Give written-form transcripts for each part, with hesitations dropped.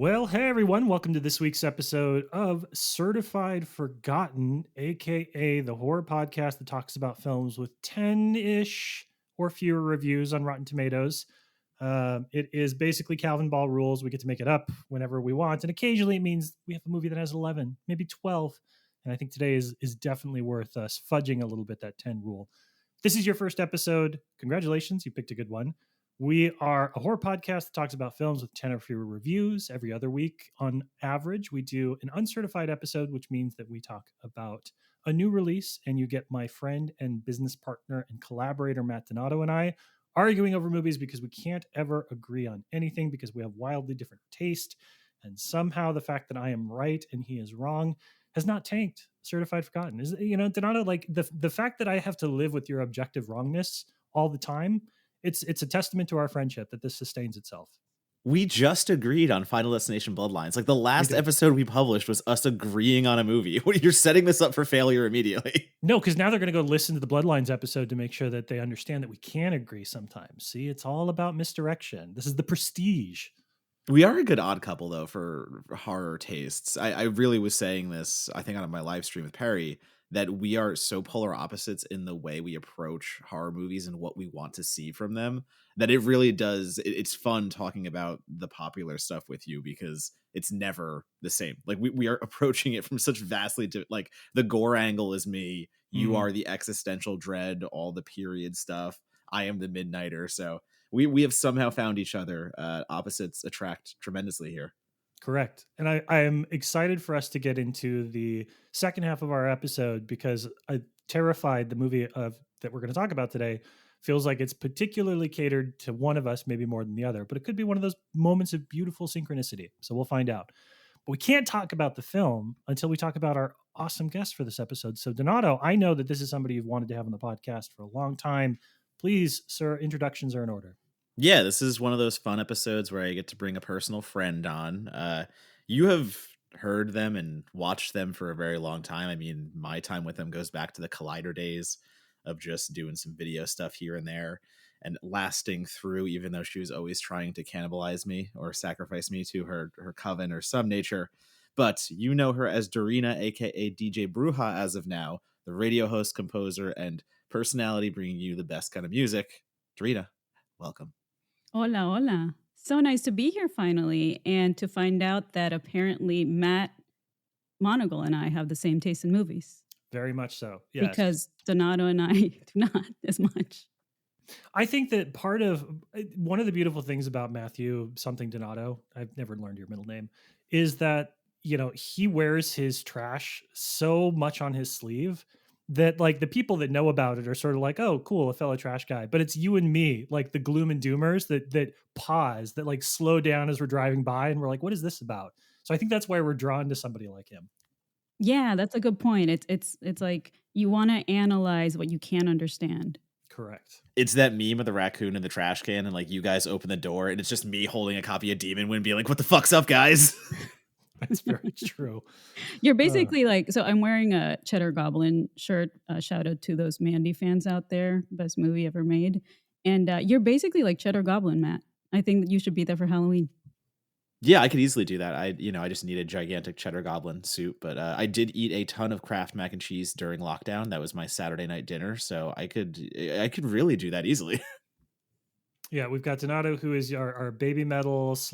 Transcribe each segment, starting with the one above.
Well, hey everyone, welcome to this week's episode of Certified Forgotten, aka the horror podcast that talks about films with 10-ish or fewer reviews on Rotten Tomatoes. It is basically Calvin Ball rules. We get to make it up whenever we want, and occasionally it means we have a movie that has 11, maybe 12. And I think today is definitely worth us fudging a little bit that 10 rule. If this is your first episode, congratulations, you picked a good one. We are a horror podcast that talks about films with 10 or fewer reviews every other week. On average, we do an uncertified episode, which means that we talk about a new release, and you get my friend and business partner and collaborator, Matt Donato, and I arguing over movies because we can't ever agree on anything because we have wildly different taste. And somehow the fact that I am right and he is wrong has not tanked Certified Forgotten. Donato, like the fact that I have to live with your objective wrongness all the time, it's a testament to our friendship that this sustains itself. We just agreed on Final Destination Bloodlines. Like the last episode we published was us agreeing on a movie. You're setting this up for failure immediately. No, because now they're going to go listen to the Bloodlines episode to make sure that they understand that we can agree sometimes. See, it's all about misdirection. This is the prestige. We are a good odd couple, though, for horror tastes. I really was saying this, I think, on my live stream with Perry, that we are so polar opposites in the way we approach horror movies and what we want to see from them, that it really does. It's fun talking about the popular stuff with you because it's never the same. Like we are approaching it from such vastly like the gore angle is me. You are the existential dread, all the period stuff. I am the midnighter. So we have somehow found each other. Opposites attract tremendously here. Correct. And I am excited for us to get into the second half of our episode because I'm terrified the movie that we're going to talk about today feels like it's particularly catered to one of us, maybe more than the other, but it could be one of those moments of beautiful synchronicity. So we'll find out. But we can't talk about the film until we talk about our awesome guest for this episode. So Donato, I know that this is somebody you've wanted to have on the podcast for a long time. Please, sir, introductions are in order. Yeah, this is one of those fun episodes where I get to bring a personal friend on. You have heard them and watched them for a very long time. I mean, my time with them goes back to the Collider days of just doing some video stuff here and there and lasting through, even though she was always trying to cannibalize me or sacrifice me to her coven or some nature. But you know her as Dorina, aka DJ Bruja, as of now, the radio host, composer, and personality bringing you the best kind of music. Dorina, welcome. Hola, hola. So nice to be here finally and to find out that apparently Matt Monagle and I have the same taste in movies. Very much so, yes. Because Donato and I do not as much. I think that part of one of the beautiful things about Matthew something Donato, I've never learned your middle name, is that, he wears his trash so much on his sleeve that like the people that know about it are sort of like, oh, cool, a fellow trash guy. But it's you and me, like the gloom and doomers that pause, that like slow down as we're driving by and we're like, what is this about? So I think that's why we're drawn to somebody like him. Yeah, that's a good point. It's like you want to analyze what you can't understand. Correct. It's that meme of the raccoon in the trash can and like you guys open the door and it's just me holding a copy of Demon Wind being like, what the fuck's up, guys? That's very true. You're basically so I'm wearing a Cheddar Goblin shirt. Shout out to those Mandy fans out there. Best movie ever made. And you're basically like Cheddar Goblin, Matt. I think that you should be there for Halloween. Yeah, I could easily do that. I just need a gigantic Cheddar Goblin suit. But I did eat a ton of Kraft mac and cheese during lockdown. That was my Saturday night dinner. So I could really do that easily. Yeah, we've got Donato, who is our baby metal /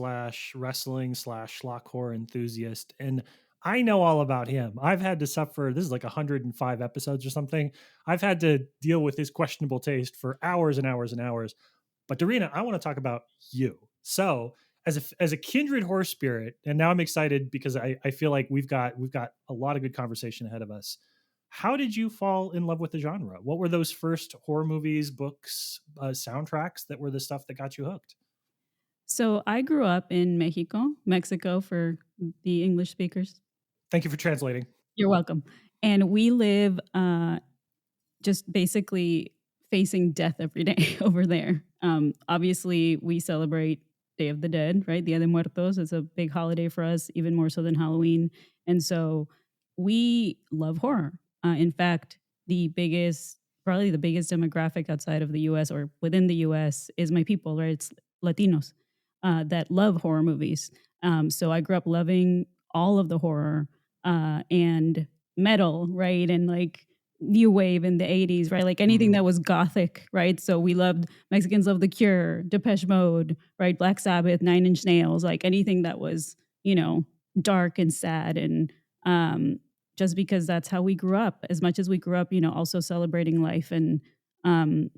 wrestling / schlock horror enthusiast. And I know all about him. I've had to suffer, this is like 105 episodes or something. I've had to deal with his questionable taste for hours and hours and hours. But Dorina, I want to talk about you. So as a kindred horror spirit, and now I'm excited because I feel like we've got a lot of good conversation ahead of us. How did you fall in love with the genre? What were those first horror movies, books, soundtracks that were the stuff that got you hooked? So I grew up in Mexico for the English speakers. Thank you for translating. You're welcome. And we live just basically facing death every day over there. Obviously, we celebrate Day of the Dead, right? Dia de Muertos is a big holiday for us, even more so than Halloween. And so we love horror. In fact, probably the biggest demographic outside of the U.S. or within the U.S. is my people, right? It's Latinos that love horror movies. So I grew up loving all of the horror and metal, right? And like new wave in the 80s, right? Like anything that was gothic, right? So we loved Mexicans love The Cure, Depeche Mode, right? Black Sabbath, Nine Inch Nails, like anything that was, dark and sad. And just because that's how we grew up, as much as we grew up, also celebrating life. And um,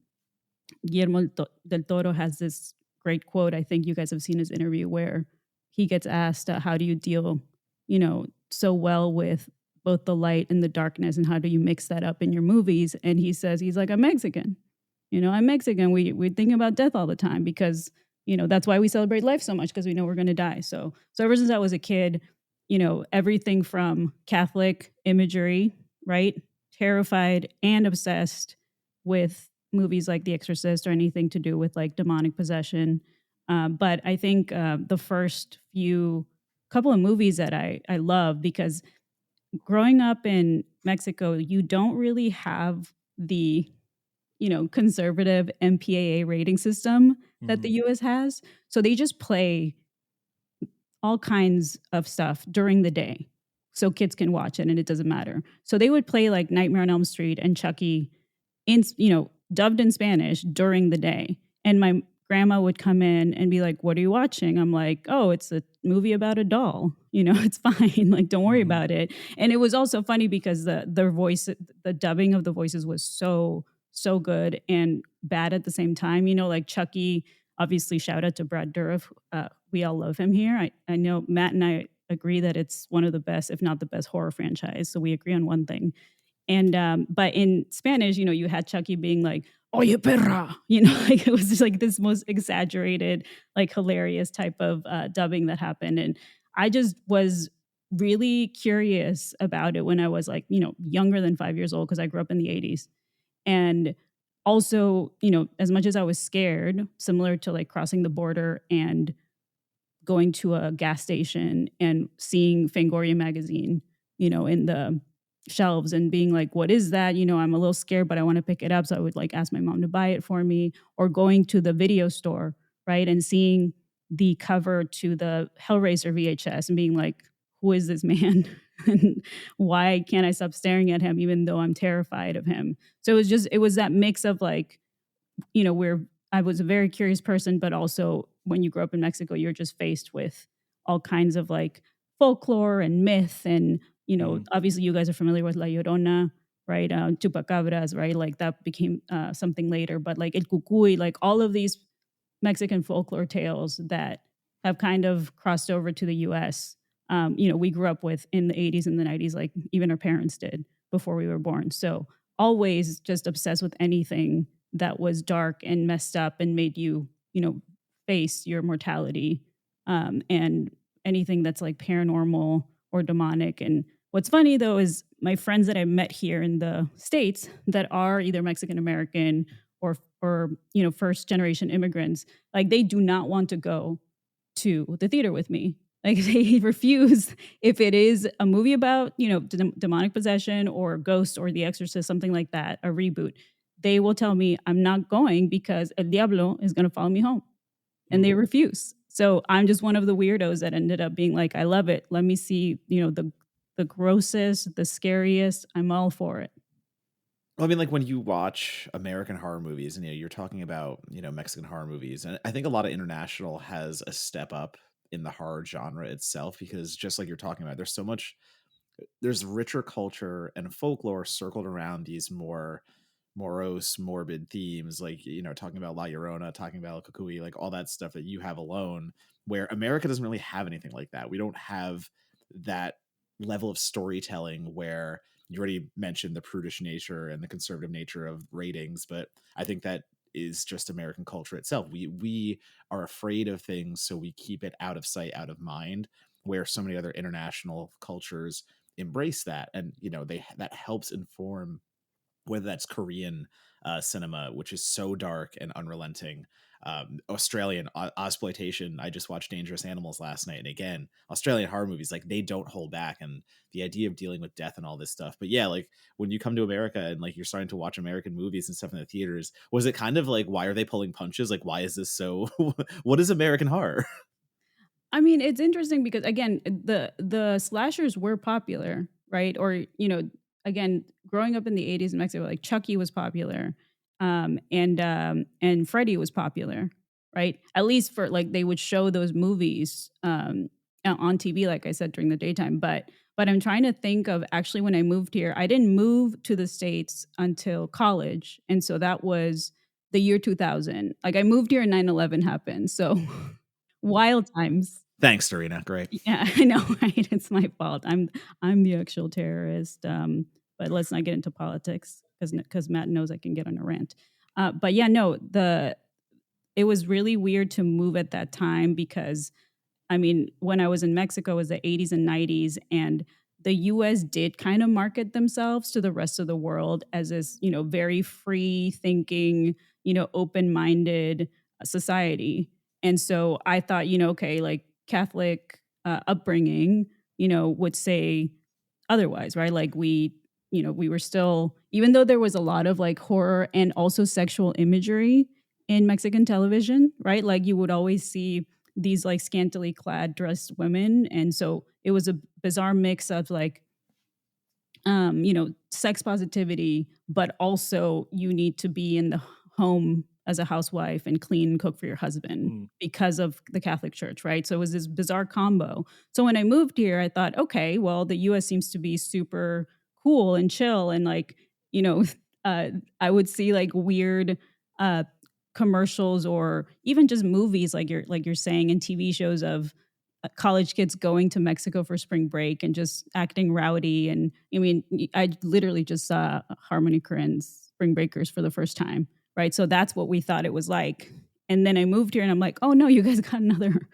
Guillermo del Toro has this great quote. I think you guys have seen his interview where he gets asked, how do you deal, so well with both the light and the darkness, and how do you mix that up in your movies? And he says, he's like, I'm Mexican. I'm Mexican. We think about death all the time because, that's why we celebrate life so much, because we know we're going to die. So ever since I was a kid, everything from Catholic imagery, right? Terrified and obsessed with movies like The Exorcist or anything to do with like demonic possession. But I think the first few couple of movies that I love, because growing up in Mexico, you don't really have the conservative MPAA rating system that the US has. So they just play all kinds of stuff during the day so kids can watch it and it doesn't matter. So they would play like Nightmare on Elm Street and Chucky in, dubbed in Spanish during the day. And my grandma would come in and be like, what are you watching? I'm like, oh, it's a movie about a doll. It's fine. Like, don't worry about it. And it was also funny because the voice, the dubbing of the voices was so good and bad at the same time. Like Chucky, obviously shout out to Brad Dourif. We all love him here. I know Matt and I agree that it's one of the best, if not the best horror franchise. So we agree on one thing. And but in Spanish, you had Chucky being like, "Oye perra," like it was just like this most exaggerated, like hilarious type of dubbing that happened. And I just was really curious about it when I was like, younger than 5 years old, because I grew up in the 80s. And also, as much as I was scared, similar to like crossing the border and going to a gas station and seeing Fangoria magazine, in the shelves and being like, what is that? I'm a little scared, but I want to pick it up. So I would like ask my mom to buy it for me, or going to the video store, right? And seeing the cover to the Hellraiser VHS and being like, who is this man? And why can't I stop staring at him even though I'm terrified of him? So it was that mix of like, where I was a very curious person, but also when you grow up in Mexico, you're just faced with all kinds of like folklore and myth. And, obviously you guys are familiar with La Llorona, right? Chupacabras, right? Like that became something later, but like El Cucuy, like all of these Mexican folklore tales that have kind of crossed over to the US. We grew up with in the 80s and the 90s, like even our parents did before we were born. So always just obsessed with anything that was dark and messed up and made you, face your mortality, and anything that's like paranormal or demonic. And what's funny though is my friends that I met here in the States that are either Mexican American or first generation immigrants, like they do not want to go to the theater with me. Like they refuse if it is a movie about, demonic possession or ghosts or The Exorcist, something like that, a reboot. They will tell me I'm not going because El Diablo is going to follow me home. And they refuse. So I'm just one of the weirdos that ended up being like, I love it. Let me see, the grossest, the scariest. I'm all for it. Well, I mean, like when you watch American horror movies and you're talking about, Mexican horror movies, and I think a lot of international has a step up in the horror genre itself, because just like you're talking about, there's richer culture and folklore circled around these more morose, morbid themes, like, talking about La Llorona, talking about El Cucuy, like all that stuff that you have alone, where America doesn't really have anything like that. We don't have that level of storytelling where you already mentioned the prudish nature and the conservative nature of ratings, but I think that is just American culture itself. We are afraid of things, so we keep it out of sight, out of mind, where so many other international cultures embrace that. And, that helps inform whether that's Korean cinema, which is so dark and unrelenting. Australian exploitation. I just watched Dangerous Animals last night, and again, Australian horror movies, like they don't hold back, and the idea of dealing with death and all this stuff. But yeah, like when you come to America and like you're starting to watch American movies and stuff in the theaters, was it kind of like, why are they pulling punches? Like, why is this so? What is American horror? I mean, it's interesting because again, the slashers were popular, right? Or again, growing up in the 80s in Mexico, like Chucky was popular, and Freddy was popular, right? At least for like they would show those movies on TV, like I said during the daytime. But I'm trying to think of actually when I moved here, I didn't move to the States until college, and so that was the year 2000. Like I moved here and 9/11 happened, so wild times. Thanks, Dorina. Great. Yeah, I know, right? It's my fault. I'm the actual terrorist. But let's not get into politics because Matt knows I can get on a rant. But yeah, no, it was really weird to move at that time because I mean, when I was in Mexico, it was the 80s and 90s, and the US did kind of market themselves to the rest of the world as this, very free thinking, open minded society. And so I thought, okay, like Catholic upbringing, would say otherwise, right? Like we were still, even though there was a lot of like horror and also sexual imagery in Mexican television, right? Like you would always see these like scantily clad dressed women. And so it was a bizarre mix of like, sex positivity, but also you need to be in the home as a housewife and clean and cook for your husband because of the Catholic Church, right? So it was this bizarre combo. So when I moved here, I thought, okay, well, the US seems to be super cool and chill. And like, you know, I would see like weird uh, commercials or even just movies, like you're saying, and TV shows of college kids going to Mexico for spring break and just acting rowdy. And I mean, I literally just saw Harmony Korine's Spring Breakers for the first time, right? So that's what we thought it was like. And then I moved here and I'm like, oh no, you guys got another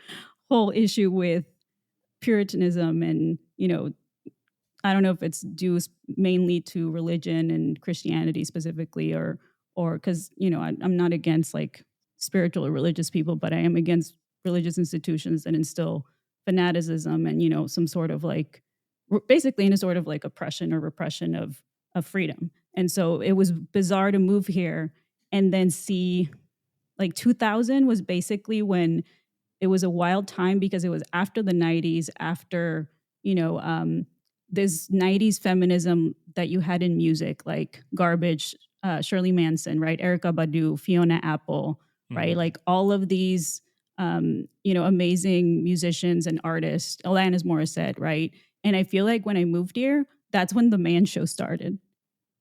whole issue with Puritanism and, I don't know if it's due mainly to religion and Christianity specifically, or because I'm not against like spiritual or religious people, but I am against religious institutions that instill fanaticism and some sort of like basically in a sort of like oppression or repression of freedom. And so it was bizarre to move here and then see like 2000 was basically when it was a wild time because it was after the 90s, after, you know, um, this 90s feminism that you had in music, like Garbage, Shirley Manson, right? Erica Badu, Fiona Apple, right? Like all of these, amazing musicians and artists, Alanis Morissette, right? And I feel like when I moved here, that's when the Man Show started,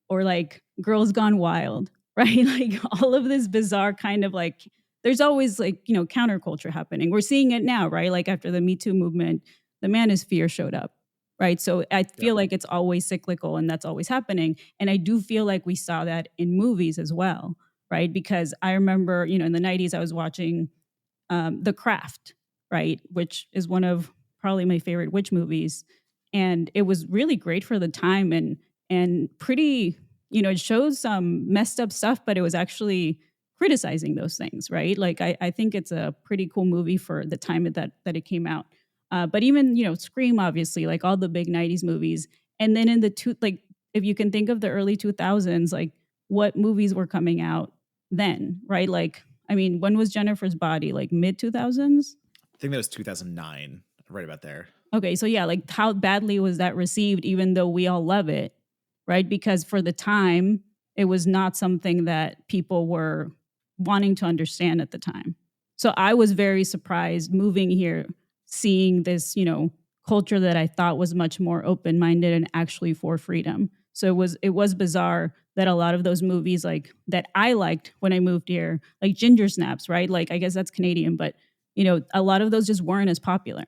or like Girls Gone Wild, right? Like all of this bizarre kind of like, there's always like, counterculture happening. We're seeing it now, right? Like after the Me Too movement, the manosphere showed up, right? So I feel like it's always cyclical and that's always happening. And I do feel like we saw that in movies as well, right? Because I remember, in the 90s, I was watching The Craft, right? Which is one of probably my favorite witch movies. And it was really great for the time and pretty, it shows some messed up stuff, but it was actually criticizing those things, right? Like I think it's a pretty cool movie for the time that it came out. But even, Scream, obviously, like all the big 90s movies. And then in like, if you can think of the early 2000s, like what movies were coming out then, right? Like, I mean, when was Jennifer's Body? Like mid 2000s? I think that was 2009, right about there. Okay, so yeah, like how badly was that received, even though we all love it, right? Because for the time, it was not something that people were wanting to understand at the time. So I was very surprised moving here, seeing this, culture that I thought was much more open-minded and actually for freedom. So it was bizarre that a lot of those movies like that I liked when I moved here, like Ginger Snaps, right? Like I guess that's Canadian, but a lot of those just weren't as popular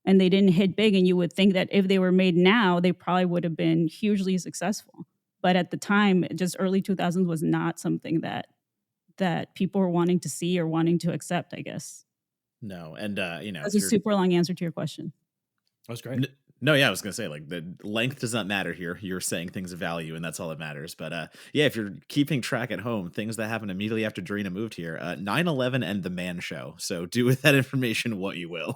and they didn't hit big. And you would think that if they were made now, they probably would have been hugely successful. But at the time, just early 2000s was not something that people were wanting to see or wanting to accept, I guess. No, and That's a super long answer to your question. That was great. No, yeah, I was gonna say like the length does not matter here. You're saying things of value, and that's all that matters. But yeah, if you're keeping track at home, things that happened immediately after Dorina moved here, 9/11 and the Man Show. So do with that information what you will.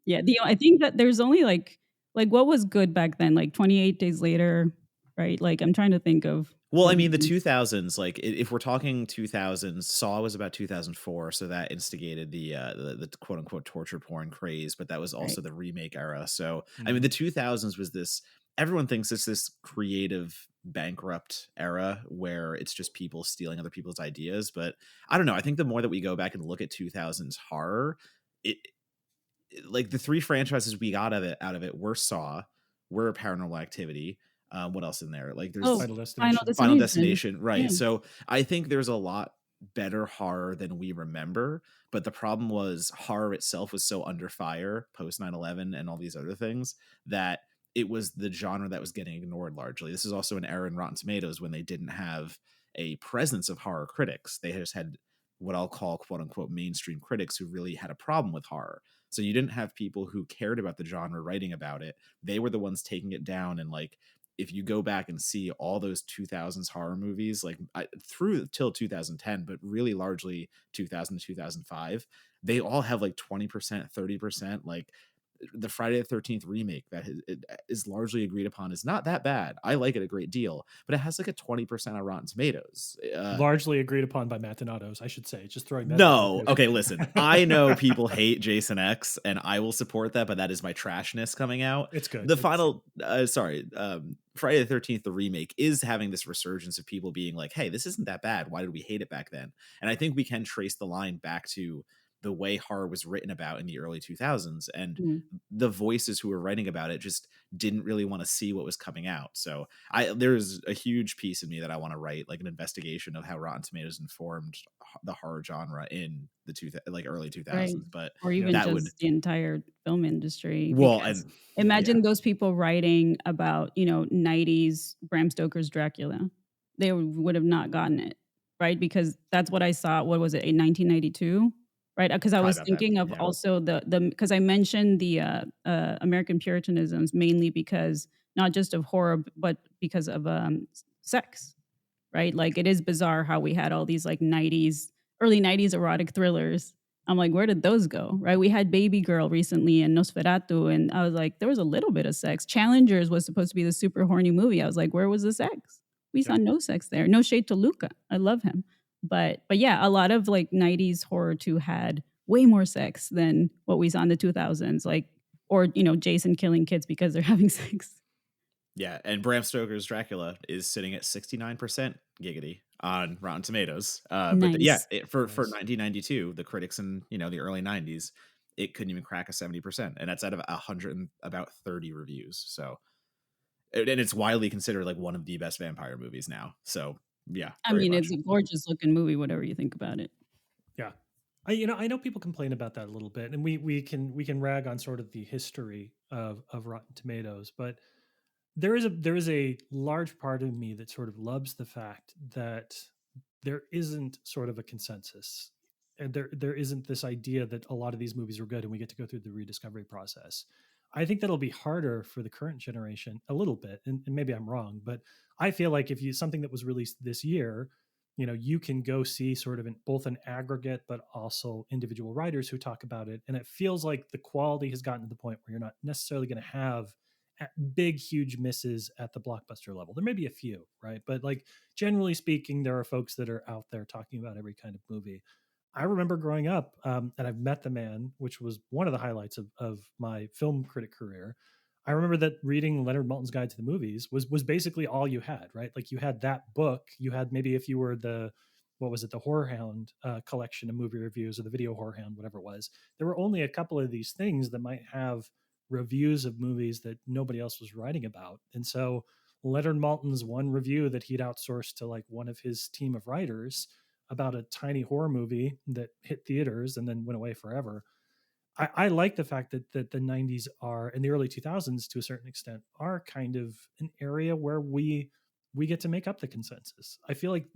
Yeah, I think that there's only like what was good back then, like 28 Days Later, right? Like I'm trying to think of. Well, I mean, the 2000s, like if we're talking 2000s, Saw was about 2004, so that instigated the quote unquote torture porn craze, but that was Right. also the remake era. So, I mean, Mhm. the 2000s was this, everyone thinks it's this creative bankrupt era where it's just people stealing other people's ideas, but I don't know. I think the more that we go back and look at 2000s horror, it like the three franchises we got out of it were Saw, were Paranormal Activity. What else in there? Like there's Oh, Final Final Destination. Final Destination. Destination, Yeah. right? So I think there's a lot better horror than we remember, but the problem was horror itself was so under fire post 9/11 and all these other things that it was the genre that was getting ignored largely. This is also an era in Rotten Tomatoes when they didn't have a presence of horror critics. They just had what I'll call quote unquote mainstream critics who really had a problem with horror. So you didn't have people who cared about the genre writing about it. They were the ones taking it down. And like, if you go back and see all those 2000s horror movies, like through till 2010, but really largely 2000 to 2005, they all have like 20%, 30%. Like the Friday the 13th remake that is largely agreed upon is not that bad. I like it a great deal, but it has like a 20% on Rotten Tomatoes. Largely agreed upon by Matt Donatos, I should say. Just throwing that out No. there. Okay, listen. I know people hate Jason X and I will support that, but that is my trashness coming out. It's good. The final Friday the 13th, the remake, is having this resurgence of people being like, hey, this isn't that bad. Why did we hate it back then? And I think we can trace the line back to the way horror was written about in the early 2000s, and Mm. the voices who were writing about it just didn't really want to see what was coming out. So there's a huge piece of me that I want to write, like an investigation of how Rotten Tomatoes informed the horror genre in the early 2000s. Right. But Or even that just would, the entire film industry. well, Because and imagine yeah, those people writing about, 90s Bram Stoker's Dracula. They would have not gotten it, right? Because that's what I saw. What was it, in 1992? Right? Because I probably was about that. thinking of Yeah. also because I mentioned the American Puritanisms mainly because not just of horror, but because of sex, right? Like it is bizarre how we had all these like early 90s erotic thrillers. I'm like, where did those go? Right? We had Baby Girl recently and Nosferatu, and I was like, there was a little bit of sex. Challengers was supposed to be the super horny movie. I was like, where was the sex? We saw Yep. no sex there. No shade to Luca. I love him. But yeah, a lot of like 90s horror too had way more sex than what we saw in the 2000s. Like, or Jason killing kids because they're having sex. Yeah, and Bram Stoker's Dracula is sitting at 69% giggity on Rotten Tomatoes. But yeah, Nice. for Nice. 1992, the critics in the early 90s, it couldn't even crack a 70%, and that's out of 130 reviews. So, and it's widely considered like one of the best vampire movies now. So yeah, I very mean, much. it's a gorgeous looking movie, whatever you think about it. Yeah. I know people complain about that a little bit, and we can rag on sort of the history of Rotten Tomatoes, but there is a large part of me that sort of loves the fact that there isn't sort of a consensus, and there isn't this idea that a lot of these movies are good and we get to go through the rediscovery process. I think that'll be harder for the current generation a little bit, and maybe I'm wrong, but I feel like if you something that was released this year, you can go see sort of both an aggregate but also individual writers who talk about it, and it feels like the quality has gotten to the point where you're not necessarily going to have big huge misses at the blockbuster level. There may be a few, right? But like generally speaking, there are folks that are out there talking about every kind of movie. I remember growing up, and I've met the man, which was one of the highlights of my film critic career. I remember that reading Leonard Maltin's Guide to the Movies was basically all you had, right? Like you had that book. You had, maybe if you were the, what was it, the Horror Hound collection of movie reviews, or the Video Horror Hound, whatever it was. There were only a couple of these things that might have reviews of movies that nobody else was writing about. And so Leonard Maltin's one review that he'd outsourced to like one of his team of writers about a tiny horror movie that hit theaters and then went away forever. I like the fact that the 90s are, and the early 2000s to a certain extent, are kind of an area where we get to make up the consensus. I feel like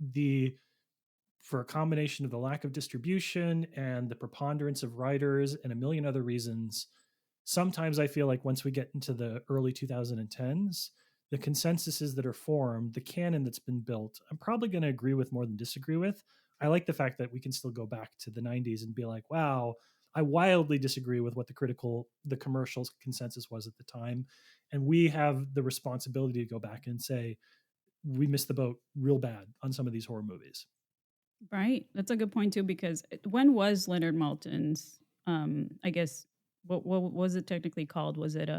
for a combination of the lack of distribution and the preponderance of writers and a million other reasons, sometimes I feel like once we get into the early 2010s, the consensuses that are formed, the canon that's been built, I'm probably going to agree with more than disagree with. I like the fact that we can still go back to the 90s and be like, wow, I wildly disagree with what the commercials consensus was at the time. And we have the responsibility to go back and say, we missed the boat real bad on some of these horror movies. Right. That's a good point too, because when was Leonard Maltin's, I guess, what was it technically called? Was it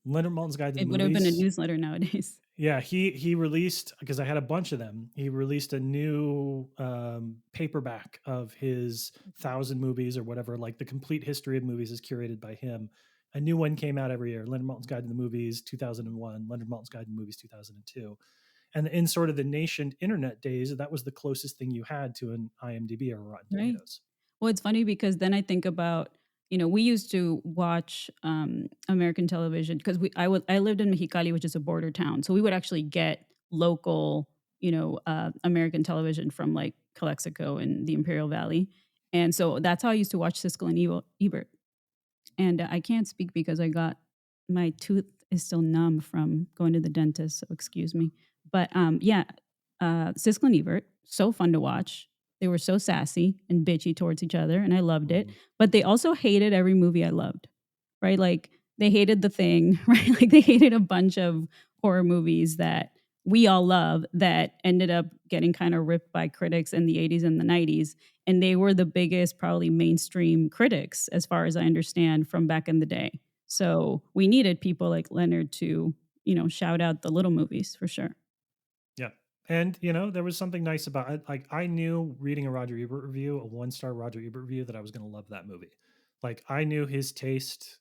Leonard Maltin's Guide to the it would have been a Movies. newsletter nowadays. Yeah, he released, because I had a bunch of them. He released a new paperback of his 1,000 movies or whatever, like the complete history of movies is curated by him. A new one came out every year. Leonard Maltin's Guide to the Movies 2001, Leonard Maltin's Guide to the Movies 2002. And in sort of the nascent internet days, that was the closest thing you had to an IMDb or Rotten Right. Tomatoes. Well, it's funny because then I think about, we used to watch American television because I lived in Mexicali, which is a border town. So we would actually get local, American television from like Calexico and the Imperial Valley. And so that's how I used to watch Siskel and Ebert. And I can't speak because my tooth is still numb from going to the dentist. So excuse me. But Siskel and Ebert, so fun to watch. They were so sassy and bitchy towards each other, and I loved it. But they also hated every movie I loved, right? Like they hated The Thing, right? Like they hated a bunch of horror movies that we all love that ended up getting kind of ripped by critics in the 80s and the 90s. And they were the biggest, probably mainstream critics, as far as I understand, from back in the day. So we needed people like Leonard to, shout out the little movies for sure. Yeah. And, there was something nice about it. Like, I knew reading a Roger Ebert review, a 1-star Roger Ebert review, that I was going to love that movie. Like, I knew his taste,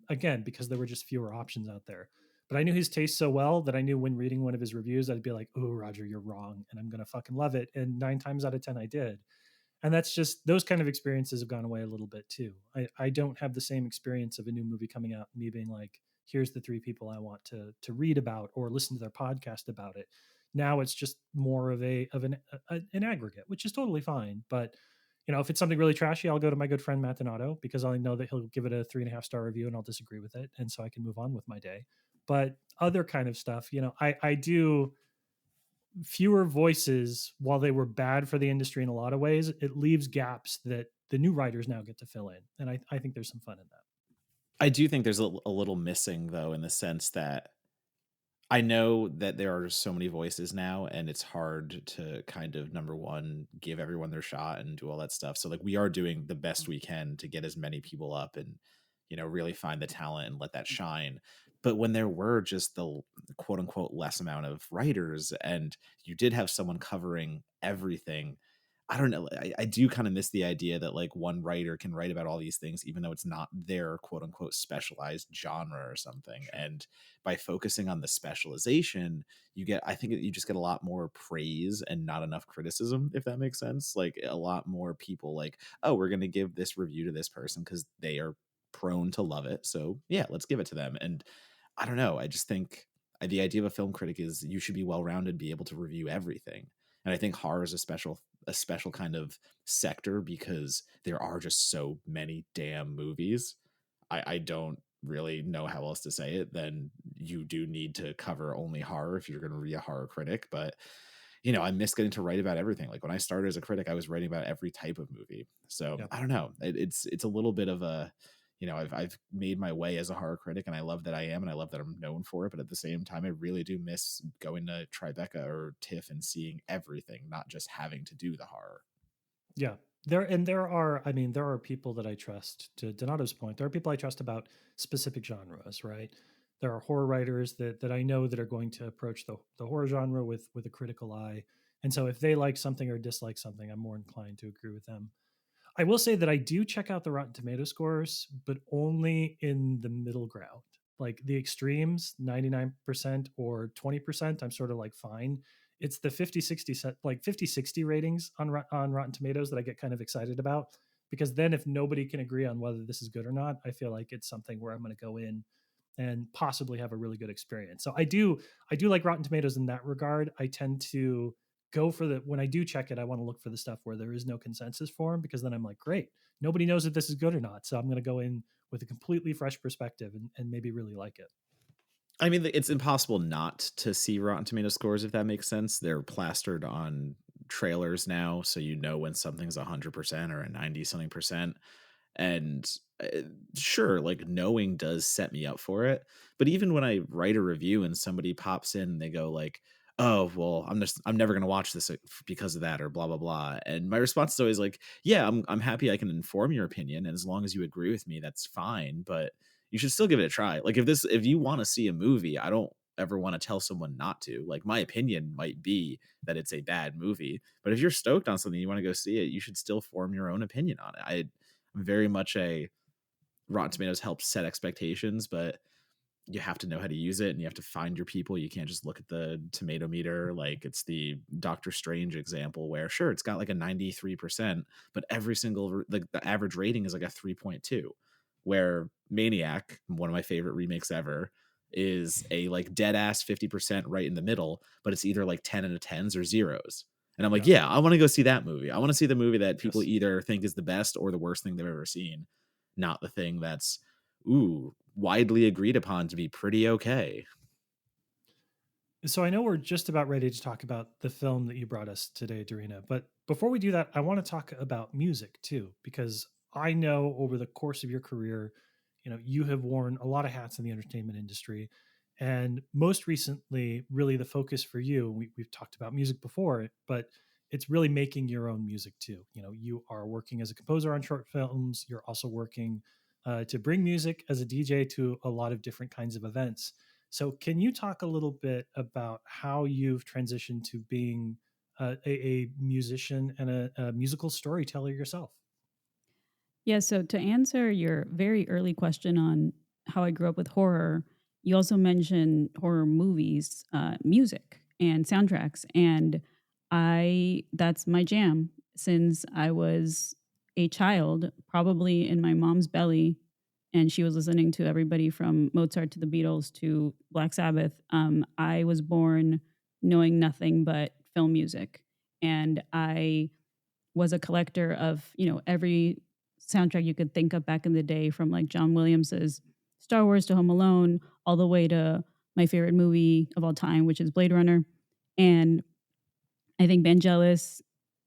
again, because there were just fewer options out there. But I knew his taste so well that I knew when reading one of his reviews, I'd be like, oh, Roger, you're wrong. And I'm going to fucking love it. And 9 times out of 10, I did. And that's just, those kind of experiences have gone away a little bit too. I don't have the same experience of a new movie coming out, me being like, here's the 3 people I want to read about or listen to their podcast about it. Now it's just more of an aggregate, which is totally fine. But if it's something really trashy, I'll go to my good friend Matt Donato, because I know that he'll give it a 3.5-star review and I'll disagree with it, and so I can move on with my day. But other kind of stuff, I do fewer voices. While they were bad for the industry in a lot of ways, it leaves gaps that the new writers now get to fill in, and I think there's some fun in that. I do think there's a little missing, though, in the sense that I know that there are so many voices now, and it's hard to kind of, number one, give everyone their shot and do all that stuff. So like we are doing the best we can to get as many people up and, really find the talent and let that shine. But when there were just the quote unquote less amount of writers and you did have someone covering everything, I don't know. I do kind of miss the idea that like one writer can write about all these things, even though it's not their quote unquote specialized genre or something. Sure. And by focusing on the specialization, I think you just get a lot more praise and not enough criticism, if that makes sense. Like a lot more people like, oh, we're going to give this review to this person because they are prone to love it. So yeah, let's give it to them. And I don't know. I just think the idea of a film critic is you should be well-rounded, be able to review everything. And I think horror is a special kind of sector because there are just so many damn movies. I don't really know how else to say it. Then you do need to cover only horror if you're going to be a horror critic. But I miss getting to write about everything. Like when I started as a critic, I was writing about every type of movie. So yeah. I don't know. It's a little bit of a, I've made my way as a horror critic, and I love that I am, and I love that I'm known for it. But at the same time, I really do miss going to Tribeca or TIFF and seeing everything, not just having to do the horror. Yeah. There are people that I trust. To Donato's point, there are people I trust about specific genres, right? There are horror writers that I know that are going to approach the horror genre with a critical eye. And so if they like something or dislike something, I'm more inclined to agree with them. I will say that I do check out the Rotten Tomato scores, but only in the middle ground. Like the extremes, 99% or 20%, I'm sort of like fine. It's the 50-60 ratings on Rotten Tomatoes that I get kind of excited about, because then if nobody can agree on whether this is good or not, I feel like it's something where I'm going to go in and possibly have a really good experience. So I do like Rotten Tomatoes in that regard. I tend to go for when I do check it, I want to look for the stuff where there is no consensus for them, because then I'm like, great, nobody knows if this is good or not. So I'm going to go in with a completely fresh perspective and maybe really like it. I mean, it's impossible not to see Rotten Tomato scores, if that makes sense. They're plastered on trailers now, so when something's 100% or a 90-something percent. And sure, like knowing does set me up for it. But even when I write a review and somebody pops in and they go like, oh, well, I'm never going to watch this because of that or blah, blah, blah. And my response is always like, yeah, I'm happy I can inform your opinion. And as long as you agree with me, that's fine. But you should still give it a try. Like if you want to see a movie, I don't ever want to tell someone not to. Like my opinion might be that it's a bad movie, but if you're stoked on something, you want to go see it, you should still form your own opinion on it. I'm very much a Rotten Tomatoes helps set expectations, but you have to know how to use it and you have to find your people. You can't just look at the tomato meter like it's the Doctor Strange example where sure it's got like a 93%, but every single like the average rating is like a 3.2. Where Maniac, one of my favorite remakes ever, is a like dead ass 50% right in the middle, but it's either like 10 out of 10s or zeros. And I'm like, yeah, I want to go see that movie. I want to see the movie that people either think is the best or the worst thing they've ever seen, not the thing that's widely agreed upon to be pretty okay. So I know we're just about ready to talk about the film that you brought us today, Dorina. But before we do that, I want to talk about music too, because I know over the course of your career, you have worn a lot of hats in the entertainment industry. And most recently, really the focus for you, we've talked about music before, but it's really making your own music too. You are working as a composer on short films. You're also working to bring music as a DJ to a lot of different kinds of events. So, can you talk a little bit about how you've transitioned to being a musician and a musical storyteller yourself? Yeah, so to answer your very early question on how I grew up with horror, you also mentioned horror movies, music, and soundtracks. And that's my jam since I was a child, probably in my mom's belly. And she was listening to everybody from Mozart to the Beatles to Black Sabbath. I was born knowing nothing but film music. And I was a collector of, every soundtrack you could think of back in the day, from like John Williams's Star Wars to Home Alone, all the way to my favorite movie of all time, which is Blade Runner. And I think Vangelis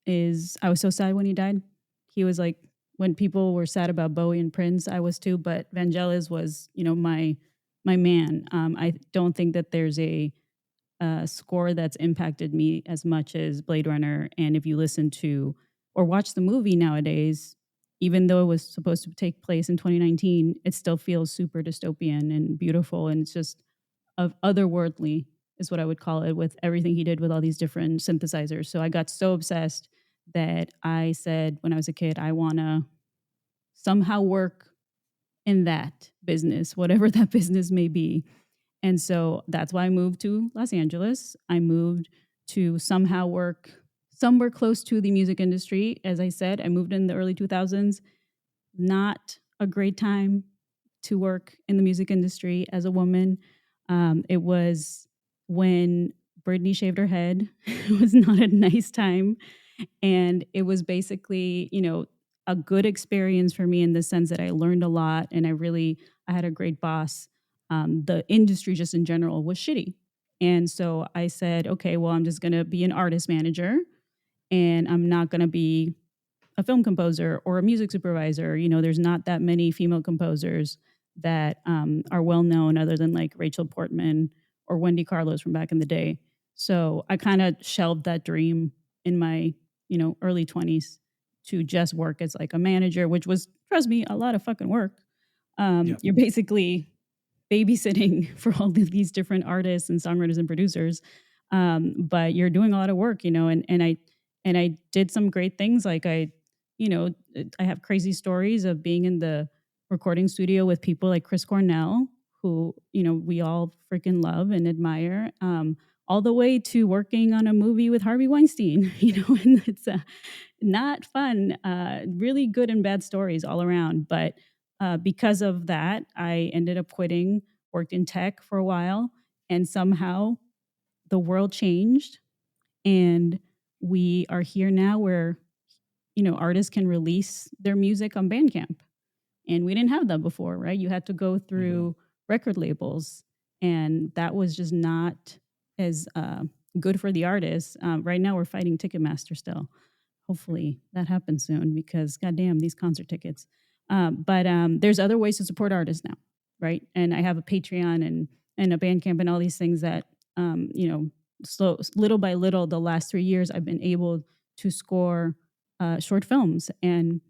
I was so sad when he died. He was like, when people were sad about Bowie and Prince, I was too, but Vangelis was, my man. I don't think that there's a score that's impacted me as much as Blade Runner. And if you listen to or watch the movie nowadays, even though it was supposed to take place in 2019, it still feels super dystopian and beautiful. And it's just of otherworldly is what I would call it, with everything he did with all these different synthesizers. So I got so obsessed that I said when I was a kid, I want to somehow work in that business, whatever that business may be. And so that's why I moved to Los Angeles. I moved to somehow work somewhere close to the music industry. As I said, I moved in the early 2000s. Not a great time to work in the music industry as a woman. It was when Britney shaved her head. It was not a nice time. And it was basically, a good experience for me in the sense that I learned a lot and I had a great boss. The industry just in general was shitty. And so I said, okay, well, I'm just going to be an artist manager and I'm not going to be a film composer or a music supervisor. There's not that many female composers that are well known other than like Rachel Portman or Wendy Carlos from back in the day. So I kind of shelved that dream in my, early 20s to just work as like a manager, which was, trust me, a lot of fucking work. You're basically babysitting for all of these different artists and songwriters and producers. But you're doing a lot of work, and I did some great things. Like I have crazy stories of being in the recording studio with people like Chris Cornell, who, we all freaking love and admire, all the way to working on a movie with Harvey Weinstein, and it's not fun, really good and bad stories all around. But because of that, I ended up quitting, worked in tech for a while, and somehow the world changed. And we are here now where, artists can release their music on Bandcamp. And we didn't have that before, right? You had to go through record labels. And that was just not as good for the artists. Right now, we're fighting Ticketmaster still. Hopefully that happens soon because, goddamn, these concert tickets. But there's other ways to support artists now, right? And I have a Patreon and a Bandcamp and all these things that, so little by little, the last 3 years, I've been able to score short films, and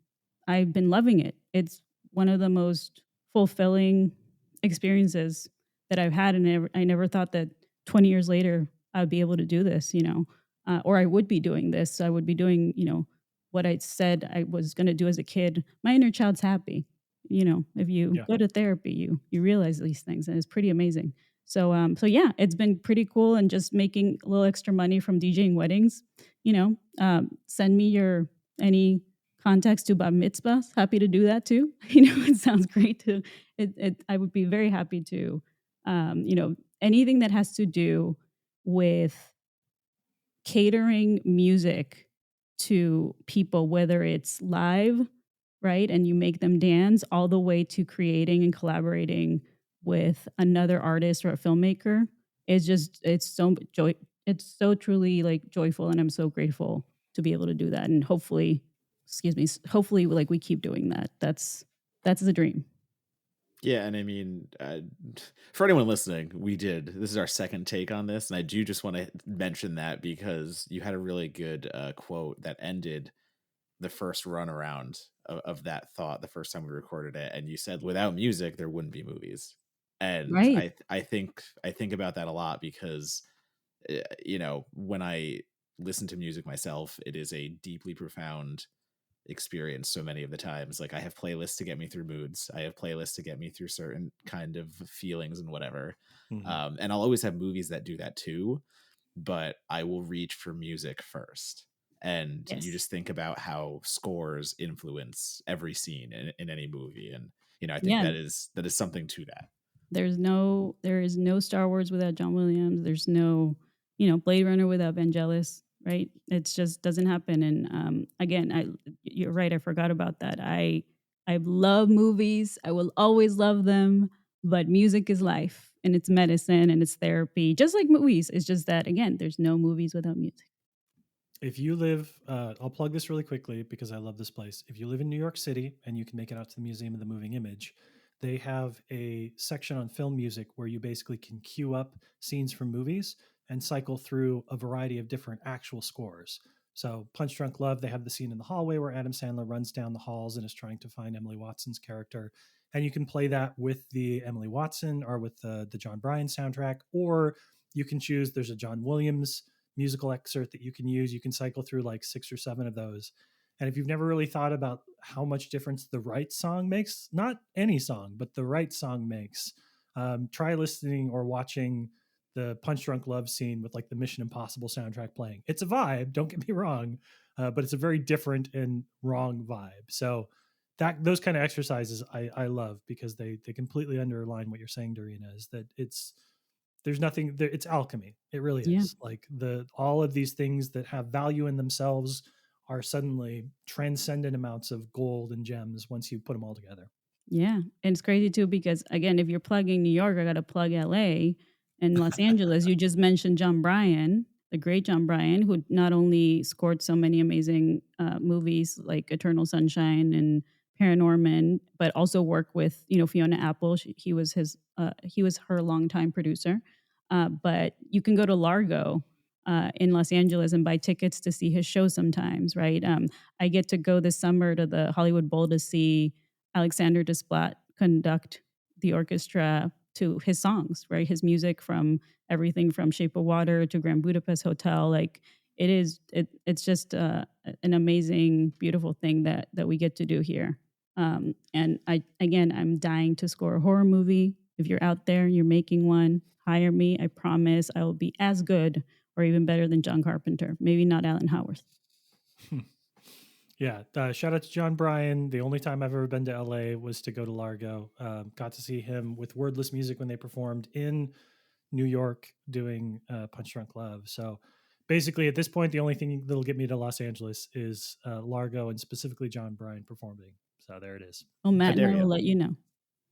I've been loving it. It's one of the most fulfilling experiences that I've had, and I never thought that 20 years later I would be able to do this, or I would be doing this. I would be doing, what I said I was going to do as a kid. My inner child's happy. If you Yeah. go to therapy, you realize these things, and it's pretty amazing. So yeah, it's been pretty cool, and just making a little extra money from DJing weddings. Send me your any contacts to bar mitzvahs. Happy to do that too. It sounds great to. I would be very happy to. Anything that has to do with catering music to people, whether it's live, right, and you make them dance, all the way to creating and collaborating with another artist or a filmmaker, it's so joy. It's so truly like joyful, and I'm so grateful to be able to do that. And hopefully, hopefully, like we keep doing that. That's the dream. Yeah, and I mean, for anyone listening, this is our second take on this, and I do just want to mention that because you had a really good quote that ended the first run around of that thought the first time we recorded it, and you said without music there wouldn't be movies. And Right. I think about that a lot because when I listen to music myself, it is a deeply profound experience so many of the times. Like, I have playlists to get me through moods, I have playlists to get me through certain kind of feelings and whatever. And I'll always have movies that do that too, but I will reach for music first. And you Yes. just think about how scores influence every scene in any movie, and I think Yeah. that is something to that. There is no Star Wars without John Williams. There's no, Blade Runner without Vangelis, right? It's just doesn't happen. And again, you're right. I forgot about that. I love movies. I will always love them, but music is life, and it's medicine, and it's therapy. Just like movies. It's just that again, there's no movies without music. If you live, I'll plug this really quickly because I love this place. If you live in New York City and you can make it out to the Museum of the Moving Image, they have a section on film music where you basically can queue up scenes from movies and cycle through a variety of different actual scores. So, Punch Drunk Love, they have the scene in the hallway where Adam Sandler runs down the halls and is trying to find Emily Watson's character. And you can play that with the Emily Watson or with the John Bryan soundtrack, or you can choose, there's a John Williams musical excerpt that you can use. You can cycle through like 6 or 7 of those. And if you've never really thought about how much difference the right song makes, not any song, but the right song makes, try listening or watching the Punch Drunk Love scene with like the Mission Impossible soundtrack playing. It's a vibe, don't get me wrong, but it's a very different and wrong vibe. So those kind of exercises I love because they completely underline what you're saying, Dorina, is that there's nothing there. It's alchemy. It really Yeah. is. Like all of these things that have value in themselves are suddenly transcendent amounts of gold and gems once you put them all together. Yeah. And it's crazy too because again, if you're plugging New York, I gotta plug LA and Los Angeles. You just mentioned John Bryan, the great John Bryan, who not only scored so many amazing movies like Eternal Sunshine and Paranorman, but also worked with Fiona Apple. He was her longtime producer. But you can go to Largo in Los Angeles and buy tickets to see his show sometimes, right? I get to go this summer to the Hollywood Bowl to see Alexander Desplat conduct the orchestra to his songs, right? His music, from everything from Shape of Water to Grand Budapest Hotel. Like it's just an amazing, beautiful thing that we get to do here. And I'm dying to score a horror movie. If you're out there, you're making one, hire me. I promise I will be as good or even better than John Carpenter. Maybe not Alan Howarth. Yeah. Shout out to John Bryan. The only time I've ever been to LA was to go to Largo. Got to see him with Wordless Music when they performed in New York doing Punch Drunk Love. So basically, at this point, the only thing that'll get me to Los Angeles is Largo and specifically John Bryan performing. So there it is. Oh, How Matt and dare I will you? let you know.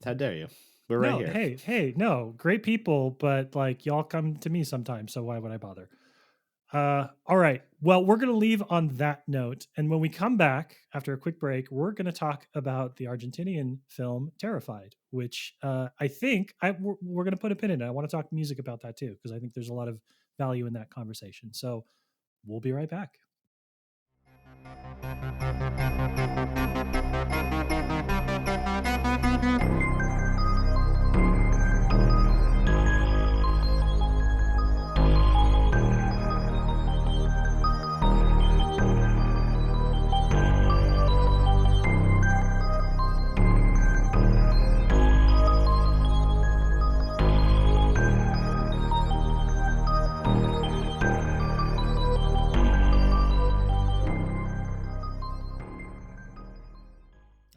How dare you? We're right No, here. hey, no, great people, but like y'all come to me sometimes, so why would I bother? All right. Well, we're going to leave on that note. And when we come back after a quick break, we're going to talk about the Argentinian film Terrified, which I think we're going to put a pin in it. I want to talk music about that too, because I think there's a lot of value in that conversation. So we'll be right back.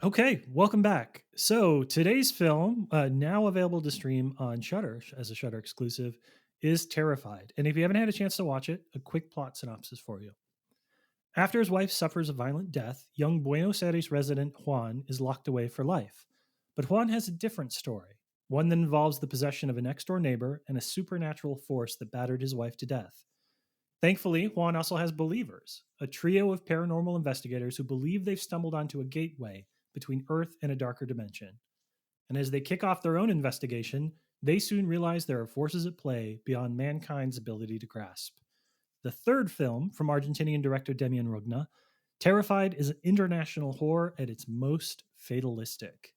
Okay, welcome back. So today's film, now available to stream on Shudder as a Shudder exclusive, is Terrified. And if you haven't had a chance to watch it, a quick plot synopsis for you. After his wife suffers a violent death, young Buenos Aires resident Juan is locked away for life. But Juan has a different story, one that involves the possession of a next-door neighbor and a supernatural force that battered his wife to death. Thankfully, Juan also has believers, a trio of paranormal investigators who believe they've stumbled onto a gateway between Earth and a darker dimension. And as they kick off their own investigation, they soon realize there are forces at play beyond mankind's ability to grasp. The third film from Argentinian director Demián Rugna, Terrified, is an international horror at its most fatalistic.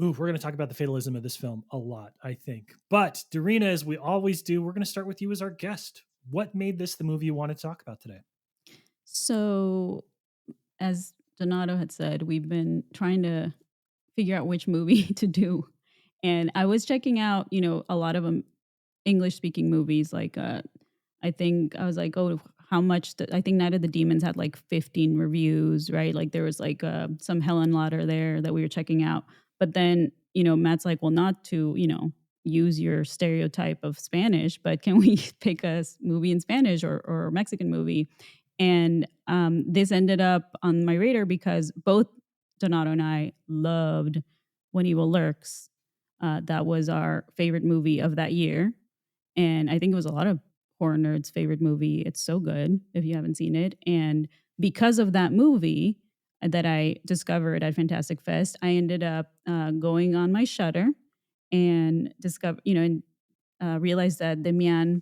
Ooh, we're going to talk about the fatalism of this film a lot, I think. But Dorina, as we always do, we're going to start with you as our guest. What made this the movie you want to talk about today? So, as Donato had said, we've been trying to figure out which movie to do. And I was checking out, a lot of them English speaking movies. Like, I think I was like, oh, how much? I think Night of the Demons had like 15 reviews, right? Like there was like some Helen Lauder there that we were checking out. But then, Matt's like, well, not to, use your stereotype of Spanish, but can we pick a movie in Spanish or a Mexican movie? And this ended up on my radar because both Donato and I loved When Evil Lurks. That was our favorite movie of that year. And I think it was a lot of horror nerds' favorite movie. It's so good if you haven't seen it. And because of that movie that I discovered at Fantastic Fest, I ended up going on my Shudder and realized that Demián,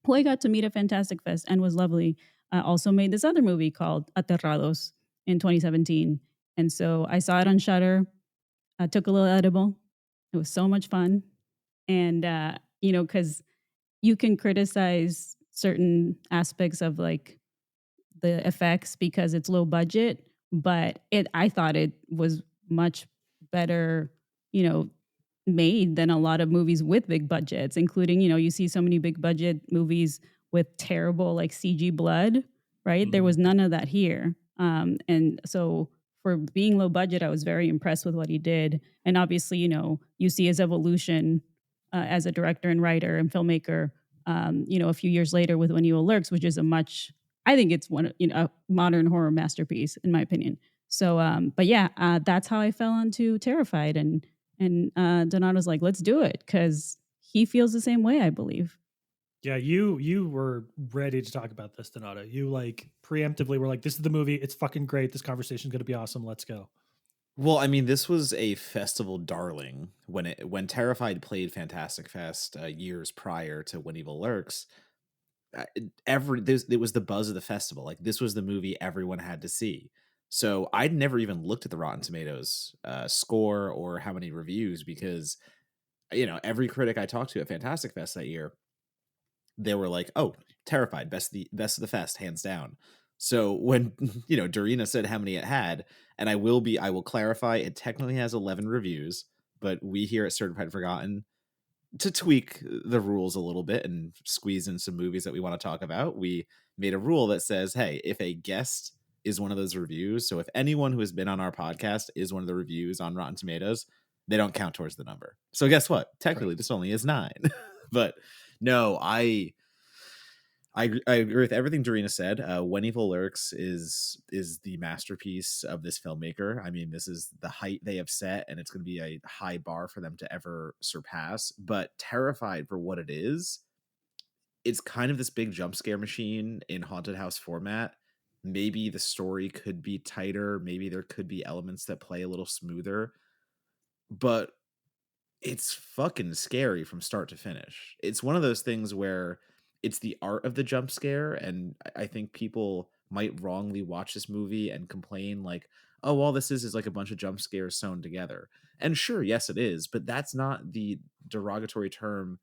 who I got to meet at Fantastic Fest and was lovely, also made this other movie called Aterrados in 2017. And so I saw it on Shudder. I took a little edible. It was so much fun. And, because you can criticize certain aspects of like the effects because it's low budget, but I thought it was much better, made than a lot of movies with big budgets, including, you see so many big budget movies with terrible like CG blood, right? Mm-hmm. There was none of that here. And so for being low budget, I was very impressed with what he did. And obviously, you see his evolution as a director and writer and filmmaker, a few years later with When Evil Lurks, which is I think it's one, a modern horror masterpiece in my opinion. So, but yeah, that's how I fell onto Terrified. And Donato's like, let's do it, because he feels the same way, I believe. Yeah, you were ready to talk about this, Donato. You like preemptively were like, this is the movie. It's fucking great. This conversation is going to be awesome. Let's go. Well, I mean, this was a festival darling when Terrified played Fantastic Fest years prior to When Evil Lurks. It was the buzz of the festival. Like this was the movie everyone had to see. So I'd never even looked at the Rotten Tomatoes score or how many reviews because, every critic I talked to at Fantastic Fest that year, they were like, "Oh, Terrified, best of the fest, hands down." So when Dorina said how many it had, and I will clarify, it technically has 11 reviews, but we here at Certified Forgotten, to tweak the rules a little bit and squeeze in some movies that we want to talk about, we made a rule that says, hey, if a guest is one of those reviews, so if anyone who has been on our podcast is one of the reviews on Rotten Tomatoes, they don't count towards the number. So guess what? Technically, this only is 9. But no, I agree with everything Dorina said. When Evil Lurks is the masterpiece of this filmmaker. I mean, this is the height they have set, and it's going to be a high bar for them to ever surpass. But Terrified, for what it is, it's kind of this big jump scare machine in haunted house format. Maybe the story could be tighter. Maybe there could be elements that play a little smoother. But it's fucking scary from start to finish. It's one of those things where it's the art of the jump scare, and I think people might wrongly watch this movie and complain like, "Oh, all this is like a bunch of jump scares sewn together." And sure, yes, it is, but that's not the derogatory term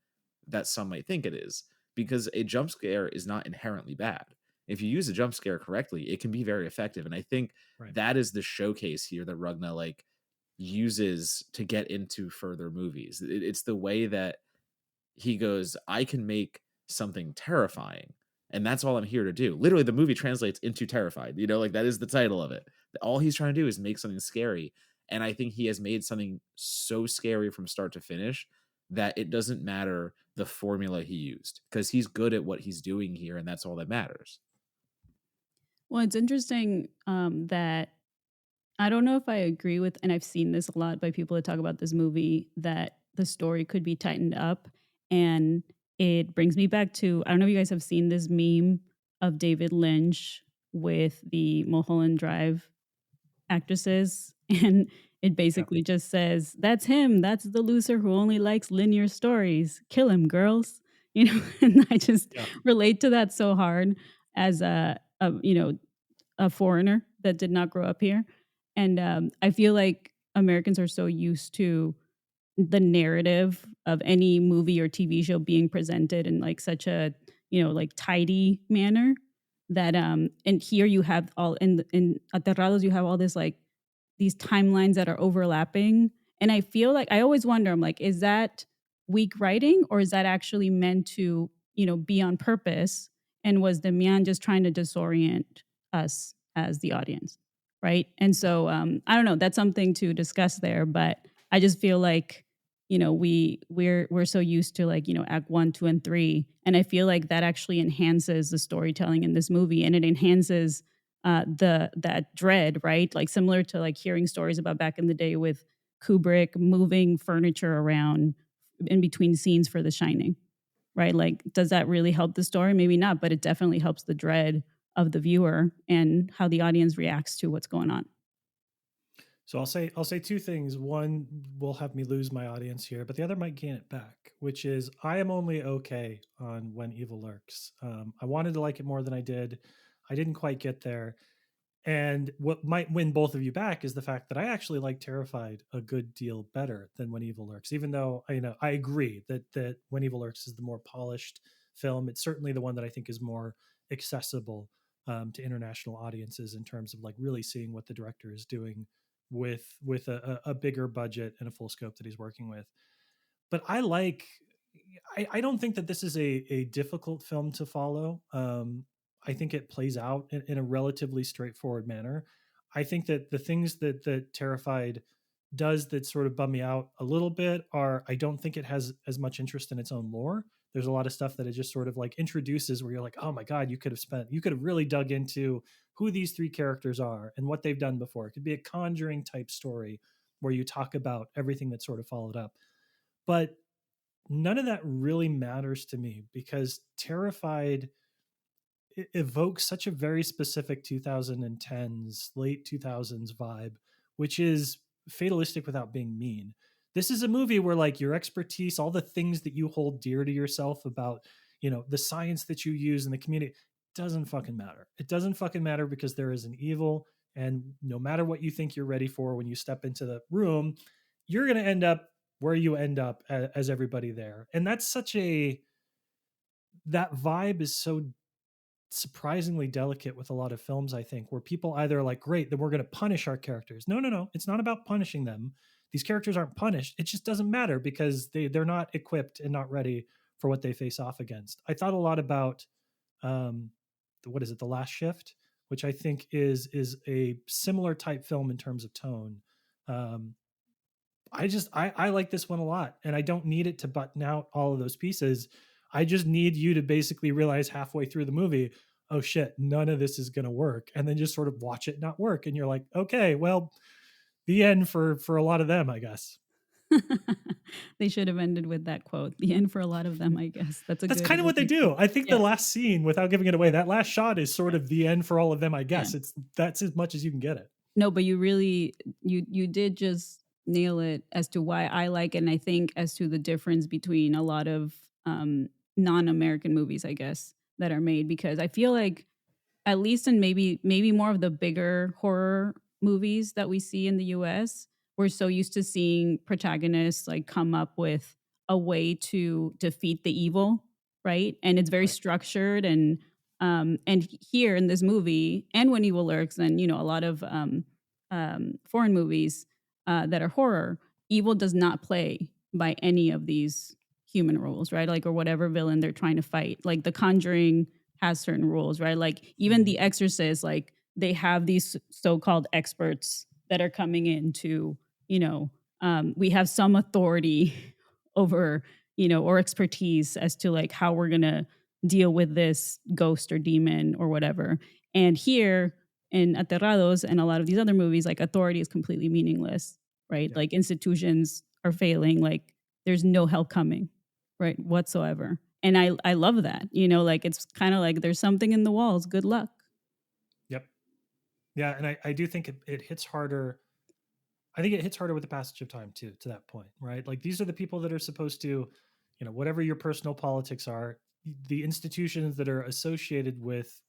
that some might think it is, because a jump scare is not inherently bad. If you use a jump scare correctly, it can be very effective, and I think Right. that is the showcase here that Rugna like uses to get into further movies. It's the way that he goes, I can make something terrifying, and that's all I'm here to do. Literally, the movie translates into terrified. You know, like that is the title of it. All he's trying to do is make something scary. And I think he has made something so scary from start to finish that it doesn't matter the formula he used, because he's good at what he's doing here, and that's all that matters. Well, it's interesting that I don't know if I agree with, and I've seen this a lot by people that talk about this movie, that the story could be tightened up. And it brings me back to, I don't know if you guys have seen this meme of David Lynch with the Mulholland Drive actresses. And it basically just says, that's him. That's the loser who only likes linear stories. Kill him, girls. You know, and I just Yeah. relate to that so hard as a foreigner that did not grow up here. And I feel like Americans are so used to the narrative of any movie or TV show being presented in like such a, like tidy manner that and here you have all in Aterrados you have all this like these timelines that are overlapping. And I feel like I always wonder, I'm like, is that weak writing or is that actually meant to, be on purpose? And was Demián just trying to disorient us as the audience? Right. And so I don't know, that's something to discuss there. But I just feel like, we're so used to like, act 1, 2, and 3. And I feel like that actually enhances the storytelling in this movie, and it enhances that dread, right? Like similar to like hearing stories about back in the day with Kubrick moving furniture around in between scenes for The Shining, right? Like, does that really help the story? Maybe not, but it definitely helps the dread of the viewer and how the audience reacts to what's going on. So I'll say two things. One will have me lose my audience here, but the other might gain it back, which is I am only okay on When Evil Lurks. I wanted to like it more than I did. I didn't quite get there. And what might win both of you back is the fact that I actually like Terrified a good deal better than When Evil Lurks, even though I agree that When Evil Lurks is the more polished film. It's certainly the one that I think is more accessible to international audiences in terms of like really seeing what the director is doing with a bigger budget and a full scope that he's working with. But I don't think that this is a difficult film to follow. I think it plays out in a relatively straightforward manner. I think that the things that Terrified does that sort of bum me out a little bit are I don't think it has as much interest in its own lore. There's a lot of stuff that it just sort of like introduces where you're like, oh my God, you could have really dug into who these three characters are and what they've done before. It could be a Conjuring type story where you talk about everything that sort of followed up. But none of that really matters to me because Terrified evokes such a very specific 2010s, late 2000s vibe, which is fatalistic without being mean. This is a movie where like your expertise, all the things that you hold dear to yourself about, the science that you use in the community doesn't fucking matter. It doesn't fucking matter because there is an evil, and no matter what you think you're ready for when you step into the room, you're going to end up where you end up as everybody there. And that's that vibe is so surprisingly delicate with a lot of films, I think, where people either are like, great, then we're going to punish our characters. No. It's not about punishing them. These characters aren't punished. It just doesn't matter because they're not equipped and not ready for what they face off against. I thought a lot about what is it, The Last Shift, which I think is a similar type film in terms of tone. I like this one a lot, and I don't need it to button out all of those pieces. I just need you to basically realize halfway through the movie, oh shit, none of this is going to work, and then just sort of watch it not work, and you're like, okay, well, the end for a lot of them, I guess. They should have ended with that quote. The end for a lot of them, I guess. That's kind of what they do. I think the last scene, without giving it away, that last shot is sort of the end for all of them, I guess. That's as much as you can get it. No, but you really you did just nail it as to why I like it, and I think as to the difference between a lot of non-American movies, I guess, that are made, because I feel like at least in maybe more of the bigger horror movies that we see in the US, we're so used to seeing protagonists like come up with a way to defeat the evil, right? And it's very Right. structured, and here in this movie and when Evil Lurks, and a lot of foreign movies that are horror, evil does not play by any of these human rules, right? Like, or whatever villain they're trying to fight. Like The Conjuring has certain rules, right? Like even The Exorcist, like they have these so-called experts that are coming in to, we have some authority over, or expertise as to like how we're gonna deal with this ghost or demon or whatever. And here in Aterrados and a lot of these other movies, like authority is completely meaningless, right? Yeah. Like institutions are failing, like there's no help coming, right, whatsoever. And I love that, like it's kind of like there's something in the walls. Good luck. Yep. Yeah, and I do think it hits harder. I think it hits harder with the passage of time too, to that point, right? Like these are the people that are supposed to, whatever your personal politics are, the institutions that are associated with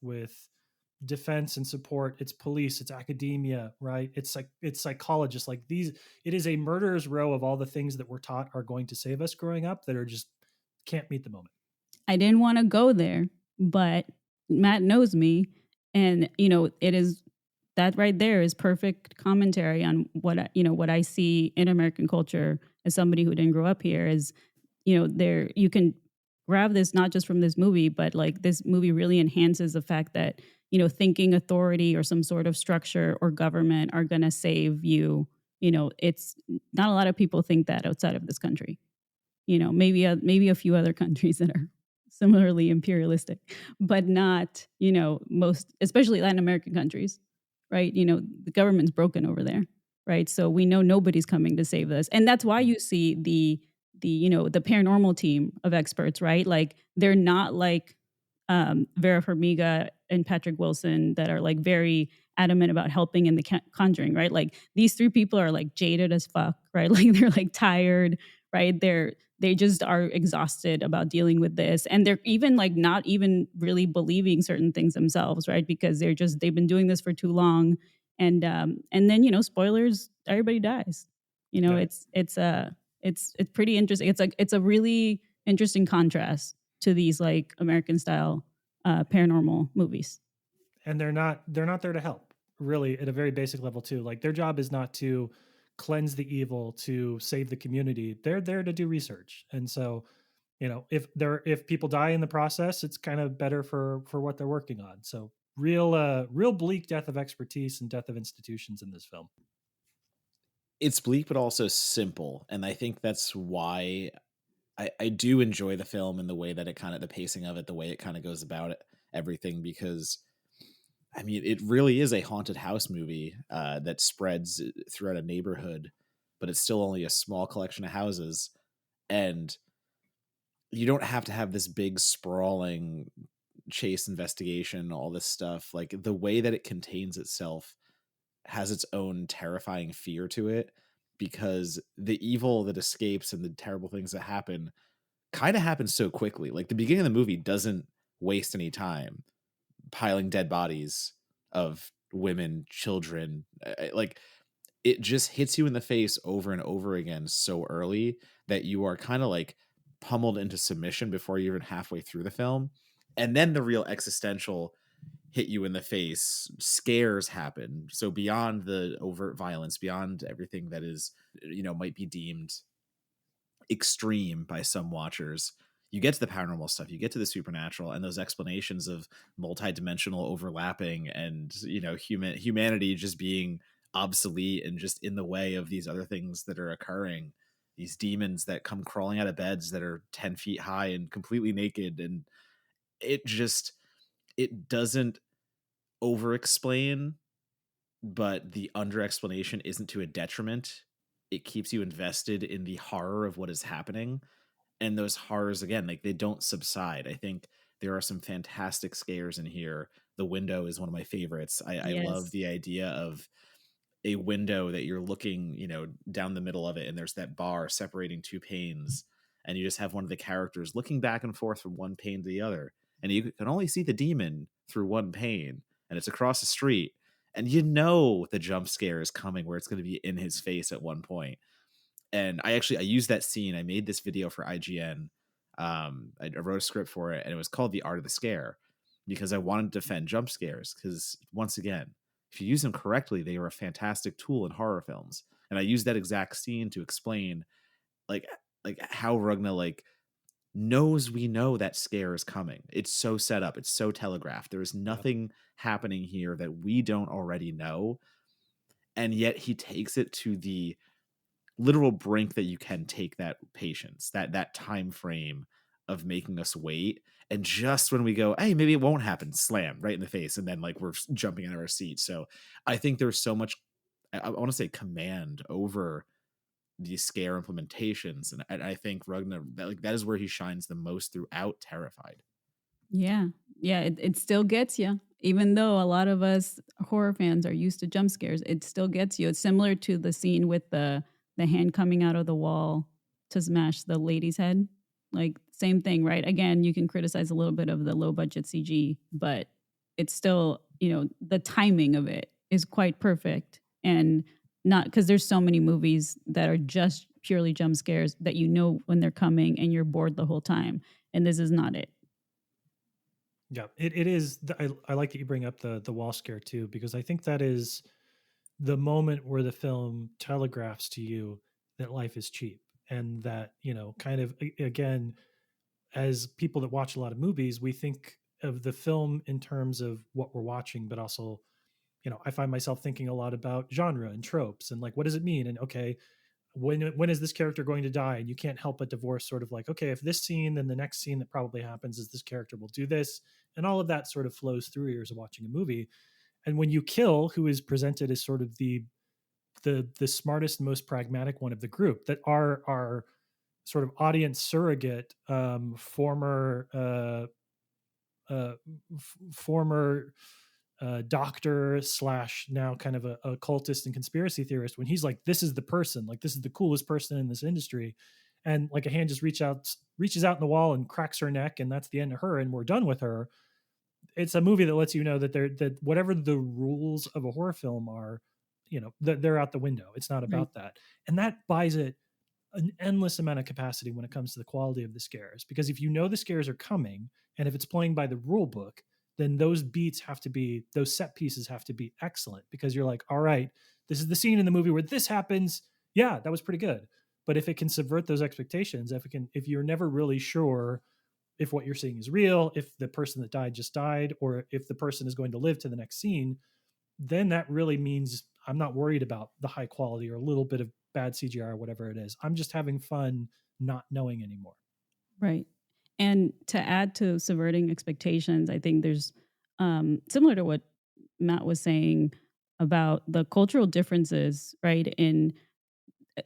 defense and support, it's police, it's academia, right? It's like it's psychologists. Like these, it is a murderer's row of all the things that we're taught are going to save us growing up that are just can't meet the moment. I didn't want to go there, but Matt knows me, and it is that right there is perfect commentary on what I see in American culture as somebody who didn't grow up here. Is there you can grab this not just from this movie, but like this movie really enhances the fact that thinking authority or some sort of structure or government are going to save you. It's not a lot of people think that outside of this country. Maybe a few other countries that are similarly imperialistic, but not, most, especially Latin American countries, right? The government's broken over there, right? So we know nobody's coming to save us. And that's why you see the paranormal team of experts, right? Like they're not like Vera Farmiga and Patrick Wilson that are like very adamant about helping in the Conjuring, right? Like these three people are like jaded as fuck, right? Like they're like tired, right? They just are exhausted about dealing with this, and they're even like not even really believing certain things themselves, right? Because they've been doing this for too long, and then spoilers, everybody dies. Yeah. It's pretty interesting. It's a really interesting contrast to these like American style paranormal movies. And they're not there to help, really, at a very basic level too. Like their job is not to cleanse the evil, to save the community. They're there to do research. And so if people die in the process, it's kind of better for what they're working on. So real bleak death of expertise and death of institutions in this film. It's bleak but also simple, and I think that's why I do enjoy the film and the way that it kind of, the pacing of it, the way it kind of goes about it, everything, because I mean, it really is a haunted house movie that spreads throughout a neighborhood, but it's still only a small collection of houses. And you don't have to have this big sprawling chase investigation, all this stuff. Like the way that it contains itself has its own terrifying fear to it, because the evil that escapes and the terrible things that happen kind of happens so quickly. Like the beginning of the movie doesn't waste any time piling dead bodies of women, children. Like it just hits you in the face over and over again so early that you are kind of like pummeled into submission before you're even halfway through the film. And then the real existential hit you in the face scares happen. So beyond the overt violence, beyond everything that is, might be deemed extreme by some watchers, you get to the paranormal stuff, you get to the supernatural, and those explanations of multidimensional overlapping and humanity just being obsolete and just in the way of these other things that are occurring, these demons that come crawling out of beds that are 10 feet high and completely naked. And it doesn't over explain, but the under explanation isn't to a detriment. It keeps you invested in the horror of what is happening. And those horrors, again, like they don't subside. I think there are some fantastic scares in here. The window is one of my favorites. I love the idea of a window that you're looking, down the middle of it, and there's that bar separating two panes. and you just have one of the characters looking back and forth from one pane to the other, and you can only see the demon through one pane, and it's across the street, and you know the jump scare is coming where it's going to be in his face at one point. And I used that scene. I made this video for IGN. I wrote a script for it, and it was called The Art of the Scare, because I wanted to defend jump scares, because once again, if you use them correctly, they are a fantastic tool in horror films. And I used that exact scene to explain like how Rugna like knows we know that scare is coming. It's so set up, it's so telegraphed. There is nothing happening here that we don't already know. And yet he takes it to the literal brink that you can take that patience, that time frame of making us wait. And just when we go, hey, maybe it won't happen, slam right in the face, and then like we're jumping out of our seat. So I think there's so much, I want to say, command over these scare implementations, and I think Rugna, that is where he shines the most throughout Terrified. Yeah. Yeah. It still gets you. Even though a lot of us horror fans are used to jump scares, it still gets you. It's similar to the scene with the hand coming out of the wall to smash the lady's head. Like, same thing, right? Again, you can criticize a little bit of the low budget CG, but it's still, the timing of it is quite perfect. And not because there's so many movies that are just purely jump scares that you know when they're coming and you're bored the whole time. And this is not it. Yeah, it is. I like that you bring up the wall scare too, because I think that is the moment where the film telegraphs to you that life is cheap, and that, kind of, again, as people that watch a lot of movies, we think of the film in terms of what we're watching, but also, I find myself thinking a lot about genre and tropes and like, what does it mean? And okay, when is this character going to die? And you can't help but divorce sort of like, okay, if this scene, then the next scene that probably happens is this character will do this, and all of that sort of flows through years of watching a movie. And when you kill who is presented as sort of the smartest, most pragmatic one of the group, that are sort of audience surrogate, former former doctor slash now kind of a occultist and conspiracy theorist, when he's like, this is the person, like this is the coolest person in this industry, and like a hand just reaches out in the wall and cracks her neck, and that's the end of her, and we're done with her. It's a movie that lets you know that whatever the rules of a horror film are, that they're out the window. It's not about that, and that buys it an endless amount of capacity when it comes to the quality of the scares. Because if you know the scares are coming, and if it's playing by the rule book, then those set pieces have to be excellent, because you're like, all right, this is the scene in the movie where this happens. Yeah, that was pretty good. But if it can subvert those expectations, if you're never really sure if what you're seeing is real, if the person that died just died, or if the person is going to live to the next scene, then that really means I'm not worried about the high quality or a little bit of bad CGI or whatever it is. I'm just having fun not knowing anymore. Right. And to add to subverting expectations, I think there's similar to what Matt was saying about the cultural differences, right? In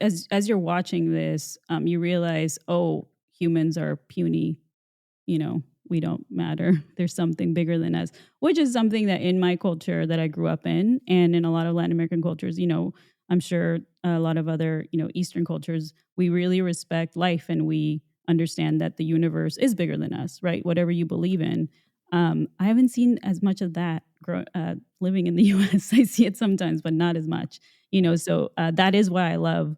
as you're watching this, you realize, oh, humans are puny, we don't matter. There's something bigger than us, which is something that in my culture that I grew up in, and in a lot of Latin American cultures, I'm sure a lot of other, Eastern cultures, we really respect life, and we understand that the universe is bigger than us, right? Whatever you believe in. I haven't seen as much of that living in the US. I see it sometimes, but not as much, so that is why I love,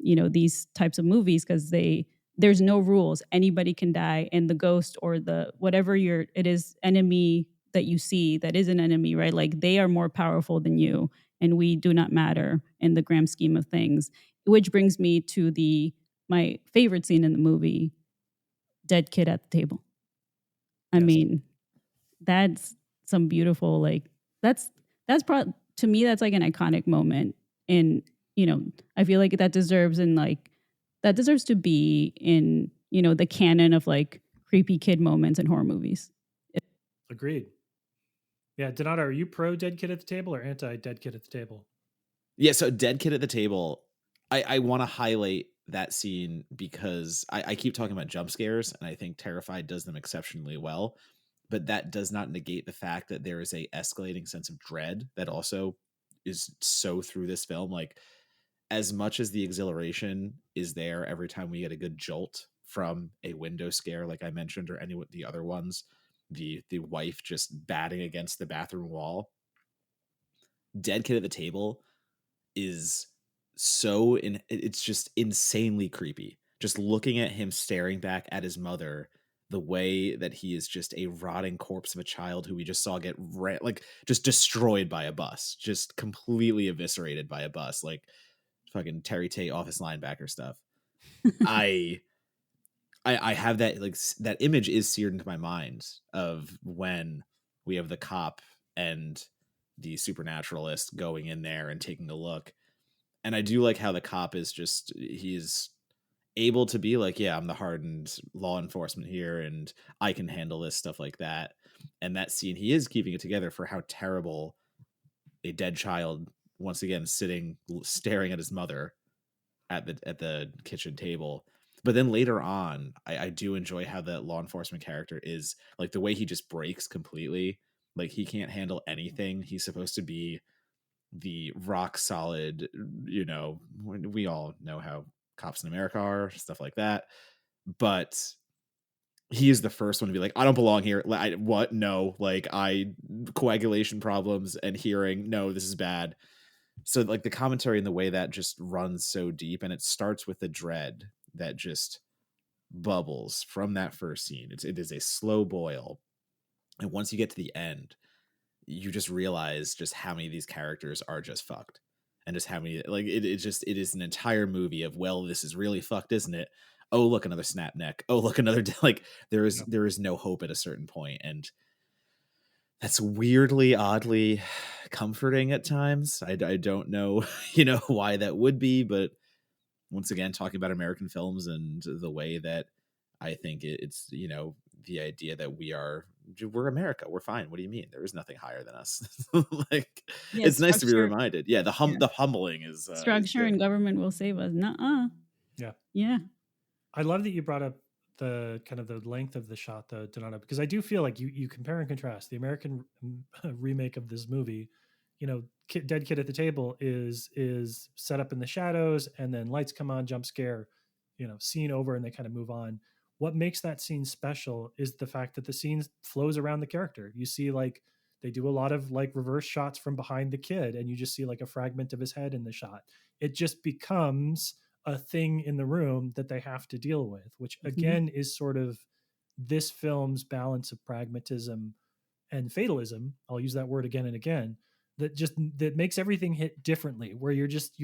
these types of movies, because there's no rules. Anybody can die, and the ghost or the whatever it is enemy that you see that is an enemy, right? Like, they are more powerful than you, and we do not matter in the grand scheme of things. Which brings me to my favorite scene in the movie, dead kid at the table. I mean, that's some beautiful, like, that's to me, that's like an iconic moment. And, I feel like that deserves to be in, the canon of like creepy kid moments in horror movies. Agreed. Yeah, Donato, are you pro dead kid at the table or anti dead kid at the table? Yeah, so dead kid at the table, I want to highlight that scene because I keep talking about jump scares, and I think Terrified does them exceptionally well. But that does not negate the fact that there is a escalating sense of dread that also is so through this film. Like, as much as the exhilaration is there every time we get a good jolt from a window scare, like I mentioned, or any of the other ones, the wife just batting against the bathroom wall, Dead Kid at the Table is it's just insanely creepy. Just looking at him staring back at his mother, the way that he is just a rotting corpse of a child who we just saw get like just destroyed by a bus, just completely eviscerated by a bus, like fucking Terry Tate office linebacker stuff. I have that, like, that image is seared into my mind of when we have the cop and the supernaturalist going in there and taking a look. And I do like how the cop is just, he's able to be like, yeah, I'm the hardened law enforcement here and I can handle this, stuff like that. And that scene, he is keeping it together for how terrible a dead child, once again, sitting staring at his mother at the kitchen table. But then later on, I do enjoy how the law enforcement character is, like, the way he just breaks completely. Like, he can't handle anything. He's supposed to be the rock solid, you know, we all know how cops in America are, stuff like that. But he is the first one to be like, I don't belong here. What? No, like, coagulation problems and hearing. No, this is bad. So, like, the commentary and the way that just runs so deep, and it starts with the dread that just bubbles from that first scene. It is a slow boil, and once you get to the end, you just realize just how many of these characters are just fucked, and just how many, like, it is an entire movie of, well, this is really fucked, isn't it? Oh, look, another snap neck. Oh, look, another like, there is no hope at a certain point, and that's weirdly, oddly comforting at times. I don't know, why that would be, but once again, talking about American films and the way that I think it's, the idea that we're America, we're fine. What do you mean? There is nothing higher than us. Like, Yeah, it's nice to be structure. reminded. Yeah, the Yeah. humbling is Structure and government will save us. Nuh-uh. Yeah. Yeah. I love that you brought up the kind of the length of the shot, though, Donata, because I do feel like you compare and contrast the American remake of this movie. Dead Kid at the Table is set up in the shadows, and then lights come on, jump scare, scene over, and they kind of move on. What makes that scene special is the fact that the scene flows around the character. You see, like, they do a lot of, like, reverse shots from behind the kid, and you just see, like, a fragment of his head in the shot. It just becomes a thing in the room that they have to deal with, which again is sort of this film's balance of pragmatism and fatalism. I'll use that word again and again. That makes everything hit differently, where you're just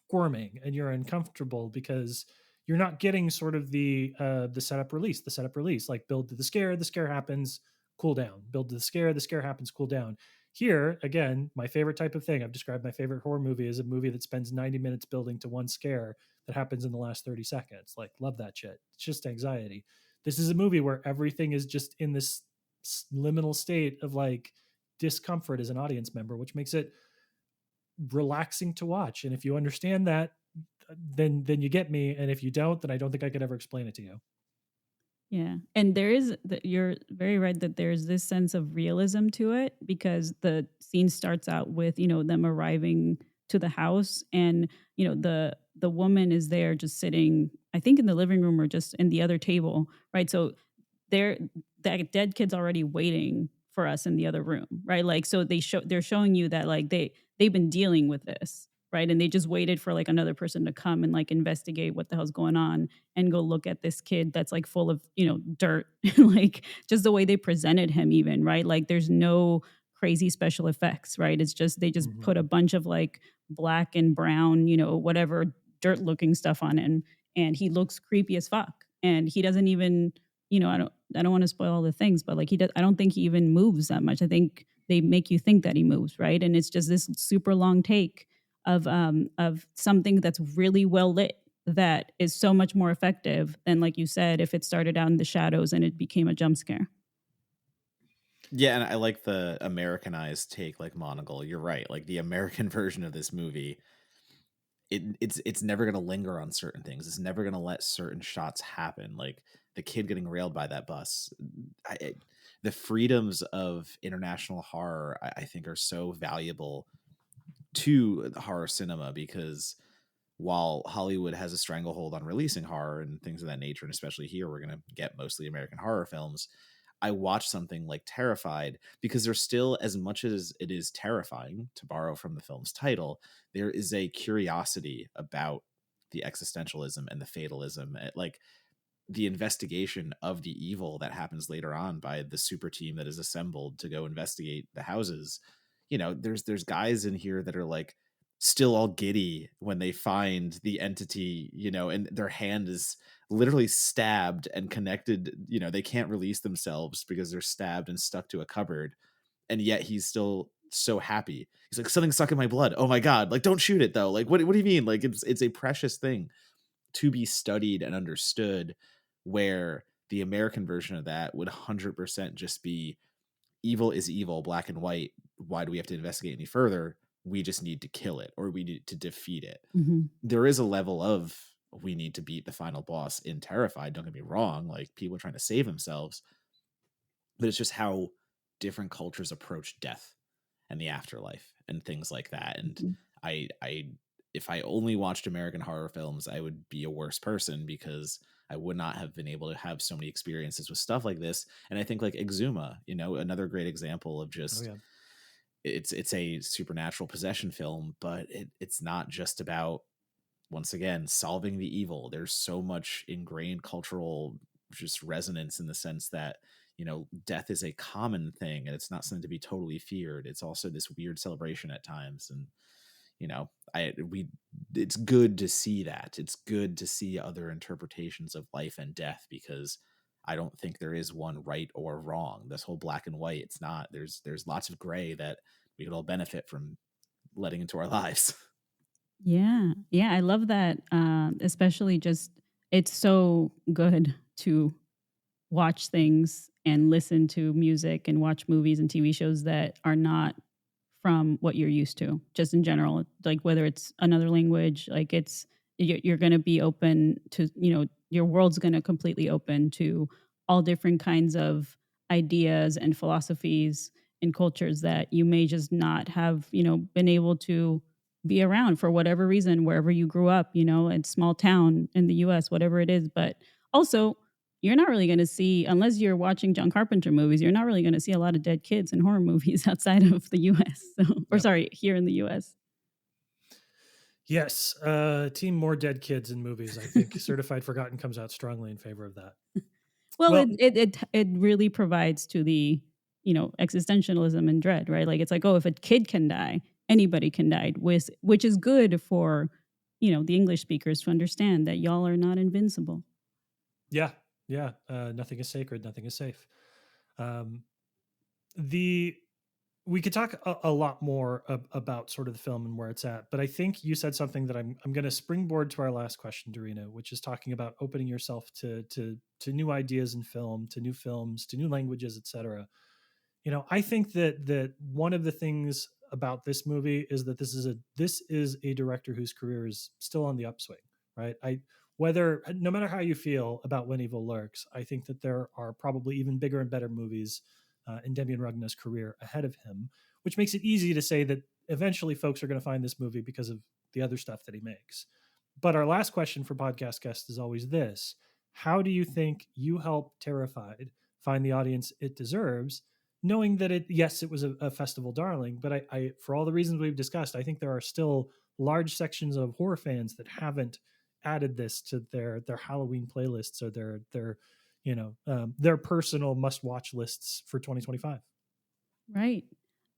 squirming and you're uncomfortable because you're not getting sort of the setup release, like, build to the scare happens, cool down, build to the scare happens, cool down. Here, again, my favorite type of thing, I've described my favorite horror movie as a movie that spends 90 minutes building to one scare that happens in the last 30 seconds. Like, love that shit. It's just anxiety. This is a movie where everything is just in this liminal state of, like, discomfort as an audience member, which makes it relaxing to watch. And if you understand that, then you get me. And if you don't, then I don't think I could ever explain it to you. Yeah. And you're very right that there's this sense of realism to it, because the scene starts out with, them arriving to the house, and, the woman is there just sitting, I think, in the living room or just in the other table, right? So that dead kid's already waiting for us in the other room, right? Like, so they're showing you that, like, they've been dealing with this, right? And they just waited for, like, another person to come and, like, investigate what the hell's going on and go look at this kid that's, like, full of, dirt. Like, just the way they presented him, even, right? Like, there's no crazy special effects, right? It's just, they just put a bunch of, like, black and brown, whatever dirt looking stuff on him, and he looks creepy as fuck. And he doesn't even, I don't want to spoil all the things, but, like, I don't think he even moves that much. I think they make you think that he moves, right? And it's just this super long take of something that's really well lit, that is so much more effective than, like you said, if it started out in the shadows and it became a jump scare. Yeah, and I like the Americanized take, like Monocle. You're right. Like, the American version of this movie, it's never going to linger on certain things. It's never going to let certain shots happen. Like, the kid getting railed by that bus. The freedoms of international horror, I think, are so valuable to horror cinema, because while Hollywood has a stranglehold on releasing horror and things of that nature, and especially here, we're going to get mostly American horror films. I watch something like Terrified because there's still, as much as it is terrifying, to borrow from the film's title, there is a curiosity about the existentialism and the fatalism, like the investigation of the evil that happens later on by the super team that is assembled to go investigate the houses. There's guys in here that are like still all giddy when they find the entity, and their hand is literally stabbed and connected. They can't release themselves because they're stabbed and stuck to a cupboard. And yet he's still so happy. He's like, something's stuck in my blood. Oh my God. Like, don't shoot it though. Like, what do you mean? Like, it's a precious thing to be studied and understood, where the American version of that would 100% just be evil is evil, black and white. Why do we have to investigate any further? We just need to kill it, or we need to defeat it. Mm-hmm. There is a level of, we need to beat the final boss in Terrified. Don't get me wrong. Like, people are trying to save themselves, but it's just how different cultures approach death and the afterlife and things like that. And Mm-hmm. If I only watched American horror films, I would be a worse person, because I would not have been able to have so many experiences with stuff like this. And I think like Exuma, another great example of just, it's a supernatural possession film, but it's not just about, once again, solving the evil. There's so much ingrained cultural just resonance in the sense that, death is a common thing and it's not something to be totally feared. It's also this weird celebration at times. And, it's good to see that. It's good to see other interpretations of life and death, because I don't think there is one right or wrong. This whole black and white, it's not. There's lots of gray that we could all benefit from letting into our lives. Yeah. Yeah. I love that. Especially just, it's so good to watch things and listen to music and watch movies and TV shows that are not from what you're used to, just in general. Like whether it's another language, like you're going to be open to, your world's going to completely open to all different kinds of ideas and philosophies and cultures that you may just not have, been able to be around for whatever reason, wherever you grew up, in small town in the US, whatever it is. But also, you're not really going to see, unless you're watching John Carpenter movies, you're not really going to see a lot of dead kids in horror movies outside of the US. Here in the US. Yes. Team more dead kids in movies. I think Certified Forgotten comes out strongly in favor of that. Well, it really provides to the, existentialism and dread, right? Like, it's like, oh, if a kid can die, anybody can die, which is good for, the English speakers to understand that y'all are not invincible. Yeah. Yeah. Nothing is sacred. Nothing is safe. We could talk a lot more about sort of the film and where it's at, but I think you said something that I'm going to springboard to our last question, Dorina, which is talking about opening yourself to new ideas in film, to new films, to new languages, etc. I think that one of the things about this movie is that this is a director whose career is still on the upswing, right? No matter how you feel about When Evil Lurks, I think that there are probably even bigger and better movies in Demián Rugna's career ahead of him, which makes it easy to say that eventually folks are going to find this movie because of the other stuff that he makes. But our last question for podcast guests is always this: how do you think you help Terrified find the audience it deserves, knowing that it was a festival darling, but I for all the reasons we've discussed, I think there are still large sections of horror fans that haven't added this to their Halloween playlists or their personal must-watch lists for 2025. Right.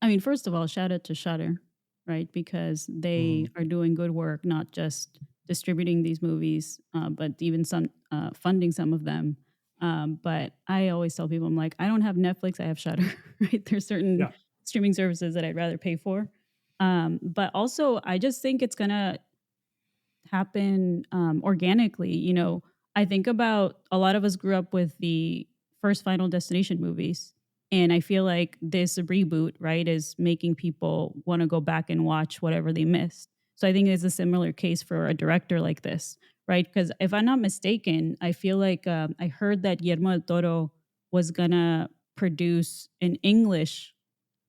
I mean, first of all, shout out to Shudder, right? Because they are doing good work, not just distributing these movies, but even some funding some of them. But I always tell people, I'm like, I don't have Netflix, I have Shudder, right? There's certain streaming services that I'd rather pay for. But also, I just think it's going to happen organically. I think about a lot of us grew up with the first Final Destination movies. And I feel like this reboot, right, is making people want to go back and watch whatever they missed. So I think it's a similar case for a director like this, right? Because if I'm not mistaken, I feel like I heard that Guillermo del Toro was going to produce an English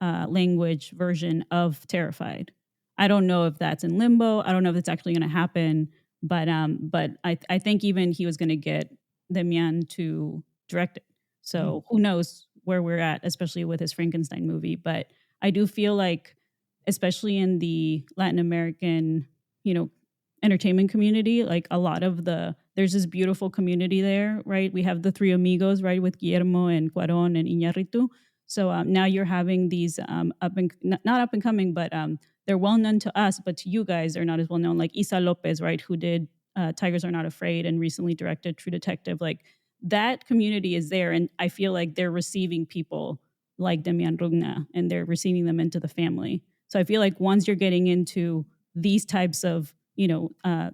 language version of Terrified. I don't know if that's in limbo. I don't know if it's actually going to happen. But I think even he was going to get Demián to direct it. So who knows where we're at, especially with his Frankenstein movie. But I do feel like, especially in the Latin American, entertainment community, like a lot of there's this beautiful community there, right? We have the three amigos, right, with Guillermo and Cuarón and Iñárritu. So now you're having these not up and coming, but they're well known to us, but to you guys, they're not as well known. Like Isa Lopez, right, who did Tigers Are Not Afraid and recently directed True Detective. Like that community is there, and I feel like they're receiving people like Demián Rugna, and they're receiving them into the family. So I feel like once you're getting into these types of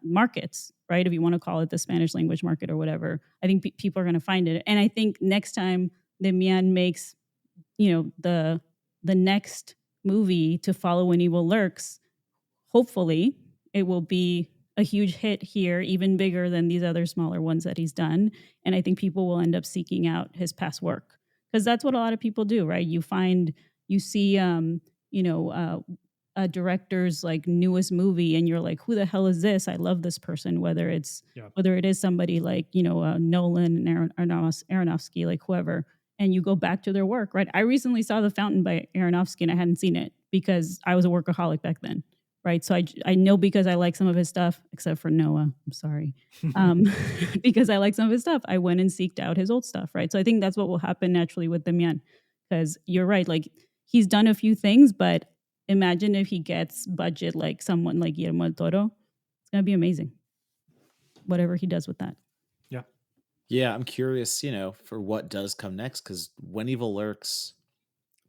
markets, right? If you want to call it the Spanish language market or whatever, I think people are going to find it. And I think next time Demián makes, the next movie to follow in Evil Lurks, hopefully it will be a huge hit here, even bigger than these other smaller ones that he's done. And I think people will end up seeking out his past work, because that's what a lot of people do, right? You see, a director's like newest movie, and you're like, who the hell is this? I love this person. Whether it is somebody like Nolan and Aronofsky, like whoever, and you go back to their work, right? I recently saw The Fountain by Aronofsky, and I hadn't seen it because I was a workaholic back then, right? So I know, because I like some of his stuff, except for Noah. I'm sorry. Because I like some of his stuff, I went and seeked out his old stuff, right? So I think that's what will happen naturally with Demián, because you're right. Like he's done a few things, but imagine if he gets budget like someone like Guillermo del Toro. It's going to be amazing, whatever he does with that. Yeah. Yeah, I'm curious, for what does come next, because When Evil Lurks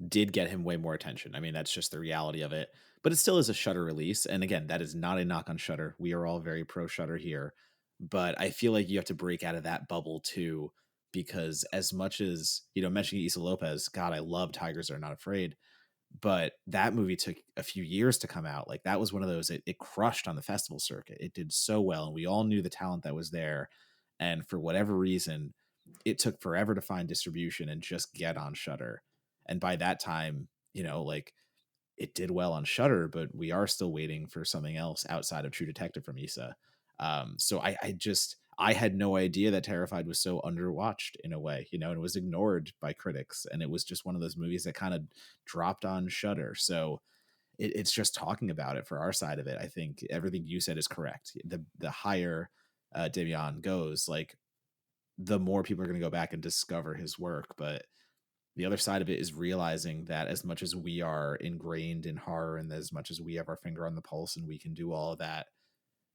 did get him way more attention. I mean, that's just the reality of it. But it still is a Shudder release. And again, that is not a knock on Shudder. We are all very pro Shudder here. But I feel like you have to break out of that bubble too, because as much as, mentioning Isa Lopez, God, I love Tigers Are Not Afraid. But that movie took a few years to come out. Like that was one of those, it crushed on the festival circuit. It did so well, and we all knew the talent that was there. And for whatever reason, it took forever to find distribution and just get on Shudder. And by that time, like it did well on Shudder, but we are still waiting for something else outside of True Detective from Isa. So I had no idea that Terrified was so underwatched in a way, and it was ignored by critics, and it was just one of those movies that kind of dropped on Shudder. So it's just talking about it for our side of it. I think everything you said is correct. The higher Demián goes, like the more people are going to go back and discover his work. But the other side of it is realizing that as much as we are ingrained in horror, and as much as we have our finger on the pulse and we can do all of that,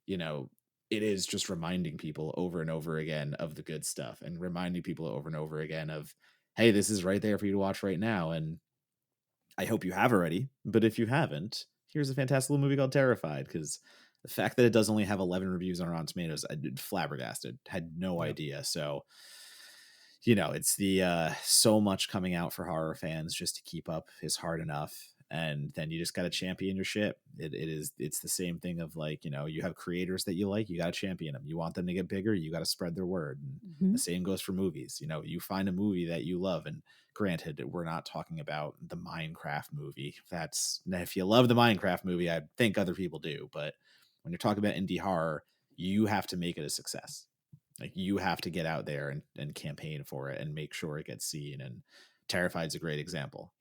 it is just reminding people over and over again of the good stuff, and reminding people over and over again of, hey, this is right there for you to watch right now. And I hope you have already, but if you haven't, here's a fantastic little movie called Terrified, because the fact that it does only have 11 reviews on Rotten Tomatoes, I did flabbergasted, had no idea. So, it's the so much coming out for horror fans just to keep up is hard enough. And then you just got to champion your shit. It's the same thing of like, you have creators that you like, you got to champion them. You want them to get bigger, you got to spread their word. And the same goes for movies. You find a movie that you love, and granted, we're not talking about the Minecraft movie. If you love the Minecraft movie, I think other people do. But when you're talking about indie horror, you have to make it a success. Like you have to get out there and campaign for it and make sure it gets seen. And Terrified's a great example.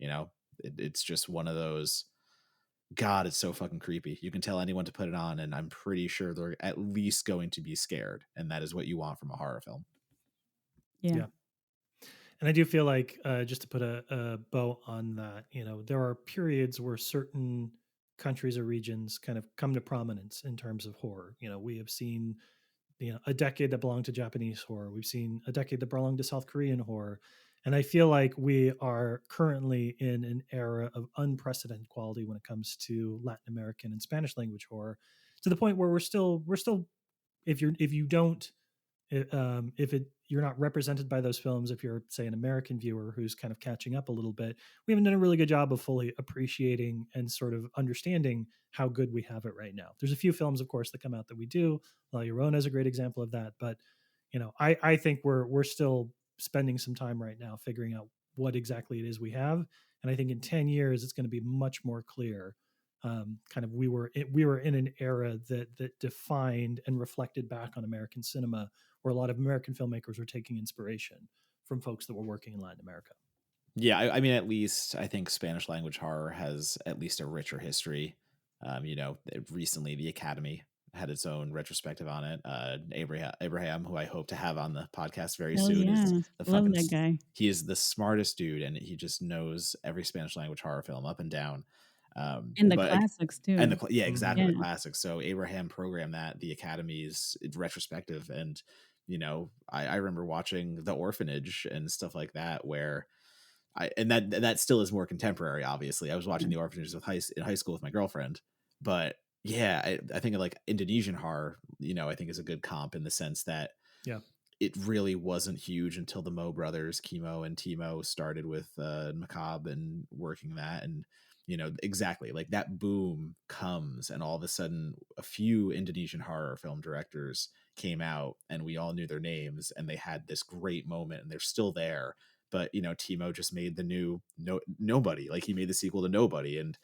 It's just one of those, God, it's so fucking creepy. You can tell anyone to put it on, and I'm pretty sure they're at least going to be scared. And that is what you want from a horror film. Yeah. And I do feel like, just to put a bow on that, there are periods where certain countries or regions kind of come to prominence in terms of horror. We have seen a decade that belonged to Japanese horror. We've seen a decade that belonged to South Korean horror. And I feel like we are currently in an era of unprecedented quality when it comes to Latin American and Spanish language horror, to the point where we're still, if you're not represented by those films, if you're, say, an American viewer who's kind of catching up a little bit, we haven't done a really good job of fully appreciating and sort of understanding how good we have it right now. There's a few films, of course, that come out that we do. La Llorona is a great example of that. But, I think we're still spending some time right now figuring out what exactly it is we have. And I think in 10 years, it's going to be much more clear kind of we were in an era that defined and reflected back on American cinema, where a lot of American filmmakers were taking inspiration from folks that were working in Latin America. Yeah, I mean, at least I think Spanish language horror has at least a richer history. Recently the Academy had its own retrospective on it. Abraham, who I hope to have on the podcast very Oh soon, is yeah, the love fucking. that guy. He is the smartest dude, and he just knows every Spanish language horror film up and down. And the But classics and too. yeah, exactly, Yeah. the classics. So Abraham programmed that the Academy's retrospective, and I remember watching The Orphanage and stuff like that, where that still is more contemporary. Obviously, I was watching The Orphanages in high school with my girlfriend, but yeah, I think of like Indonesian horror. I think is a good comp in the sense that it really wasn't huge until the Mo brothers, Kimo and Timo, started with Macabre and working that, and exactly like that boom comes, and all of a sudden a few Indonesian horror film directors came out, and we all knew their names, and they had this great moment, and they're still there. But Timo just made the new Nobody. Like, he made the sequel to Nobody, and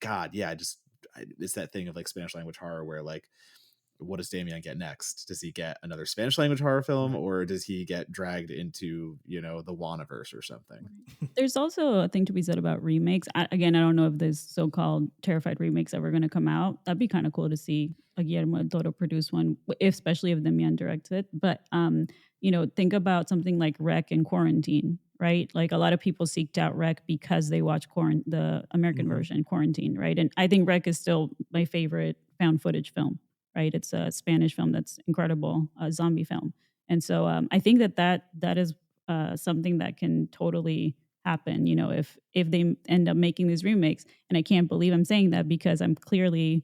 God, yeah, it's that thing of like Spanish language horror where, like, what does Demián get next? Does he get another Spanish language horror film, or does he get dragged into the Wanaverse or something? There's also a thing to be said about remakes. I don't know if this so-called Terrified remake's ever going to come out. That'd be kind of cool to see a Guillermo del Toro produce one, especially if Demián directs it. But think about something like Rec and Quarantine, right? Like, a lot of people seeked out Rec because they watched the American version, Quarantine, right? And I think Rec is still my favorite found footage film, right? It's a Spanish film that's incredible, a zombie film. And so I think that is something that can totally happen, if they end up making these remakes. And I can't believe I'm saying that, because I'm clearly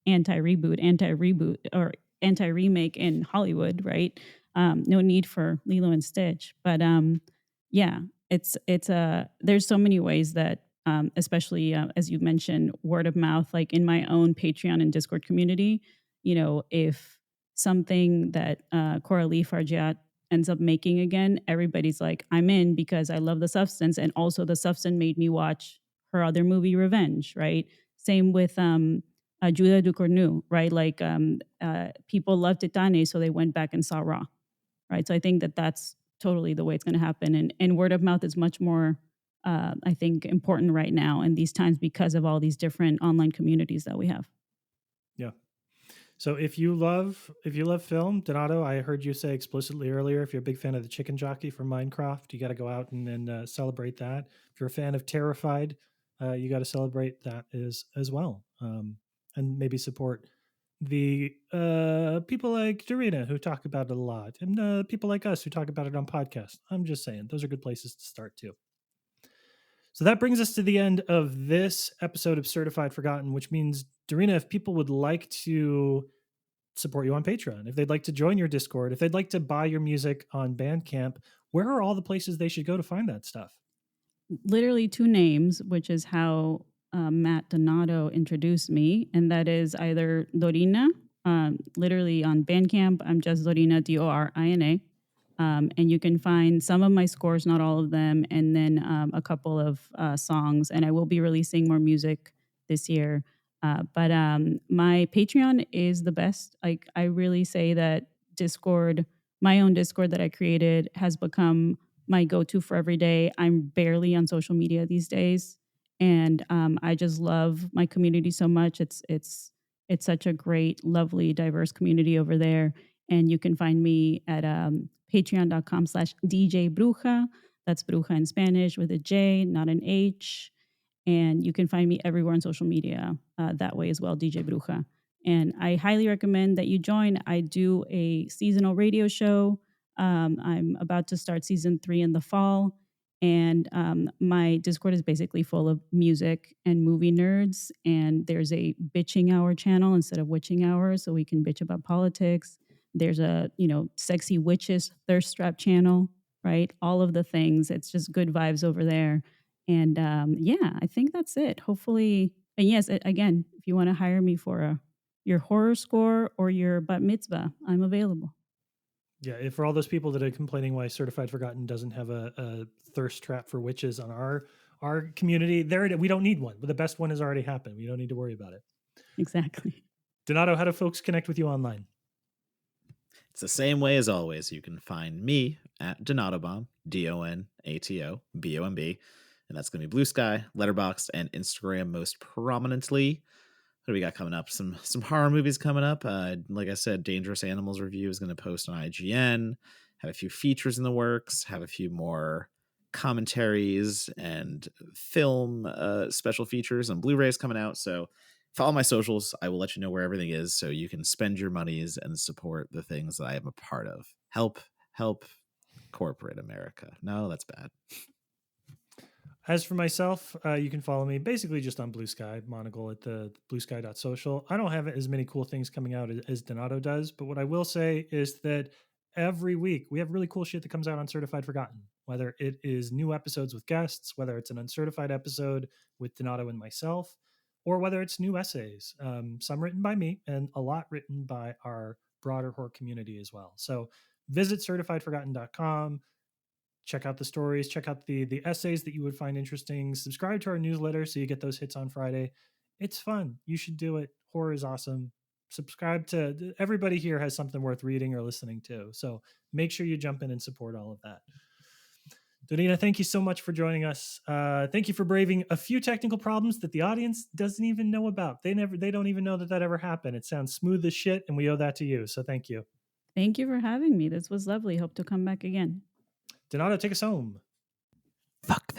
anti-reboot, or anti-remake in Hollywood, right? No need for Lilo and Stitch. But yeah, it's there's so many ways that, especially as you mentioned, word of mouth, like in my own Patreon and Discord community, if something that Coralie Fargiat ends up making again, everybody's like, I'm in, because I love The Substance, and also The Substance made me watch her other movie, Revenge, right? Same with Julia Ducournau, right? Like, people loved Titane, so they went back and saw Raw, right? So I think that that's totally the way it's going to happen. And word of mouth is much more, I think, important right now in these times, because of all these different online communities that we have. Yeah. So if you love film, Donato, I heard you say explicitly earlier, if you're a big fan of the chicken jockey from Minecraft, you got to go out and celebrate that. If you're a fan of Terrified, you got to celebrate that as well, and maybe support the people like Dorina, who talk about it a lot, and people like us who talk about it on podcasts. I'm just saying, those are good places to start too. So that brings us to the end of this episode of Certified Forgotten, which means, Dorina, if people would like to support you on Patreon, if they'd like to join your Discord, if they'd like to buy your music on Bandcamp, where are all the places they should go to find that stuff? Literally 2 names, which is how Matt Donato introduced me, and that is either Dorina, literally on Bandcamp, I'm just Dorina, Dorina. And you can find some of my scores, not all of them, and then a couple of songs. And I will be releasing more music this year. But my Patreon is the best. Like, I really say that Discord, my own Discord that I created, has become my go-to for every day. I'm barely on social media these days, and I just love my community so much. It's such a great, lovely, diverse community over there. And you can find me at patreon.com/DJ Bruja. That's Bruja in Spanish with a J, not an H. And you can find me everywhere on social media that way as well, DJ Bruja. And I highly recommend that you join. I do a seasonal radio show. I'm about to start season 3 in the fall. And my Discord is basically full of music and movie nerds. And there's a bitching hour channel instead of witching hour, so we can bitch about politics. There's a, sexy witches thirst trap channel, right? All of the things. It's just good vibes over there. And yeah, I think that's it. Hopefully, and yes, again, if you want to hire me for your horror score or your bat mitzvah, I'm available. Yeah, for all those people that are complaining why Certified Forgotten doesn't have a thirst trap for witches on our our community, we don't need one. The best one has already happened. We don't need to worry about it. Exactly. Donato, how do folks connect with you online? It's the same way as always. You can find me at Donatobomb, DONATOBOMB, and that's going to be Blue Sky, Letterboxd, and Instagram most prominently. What do we got coming up? Some horror movies coming up. Like I said, Dangerous Animals review is going to post on IGN. Have a few features in the works. Have a few more commentaries and film special features and Blu-rays coming out. So follow my socials. I will let you know where everything is so you can spend your monies and support the things that I am a part of. Help corporate America. No, that's bad. As for myself, you can follow me basically just on Blue Sky, Monocle at the bluesky.social. I don't have as many cool things coming out as Donato does, but what I will say is that every week we have really cool shit that comes out on Certified Forgotten, whether it is new episodes with guests, whether it's an uncertified episode with Donato and myself, or whether it's new essays, some written by me and a lot written by our broader horror community as well. So visit certifiedforgotten.com. Check out the stories, check out the essays that you would find interesting. Subscribe to our newsletter so you get those hits on Friday. It's fun. You should do it. Horror is awesome. Subscribe to everybody here has something worth reading or listening to. So make sure you jump in and support all of that. Dorina, thank you so much for joining us. Thank you for braving a few technical problems that the audience doesn't even know about. They don't even know that ever happened. It sounds smooth as shit, and we owe that to you. So thank you. Thank you for having me. This was lovely. Hope to come back again. Donato, take us home. Fuck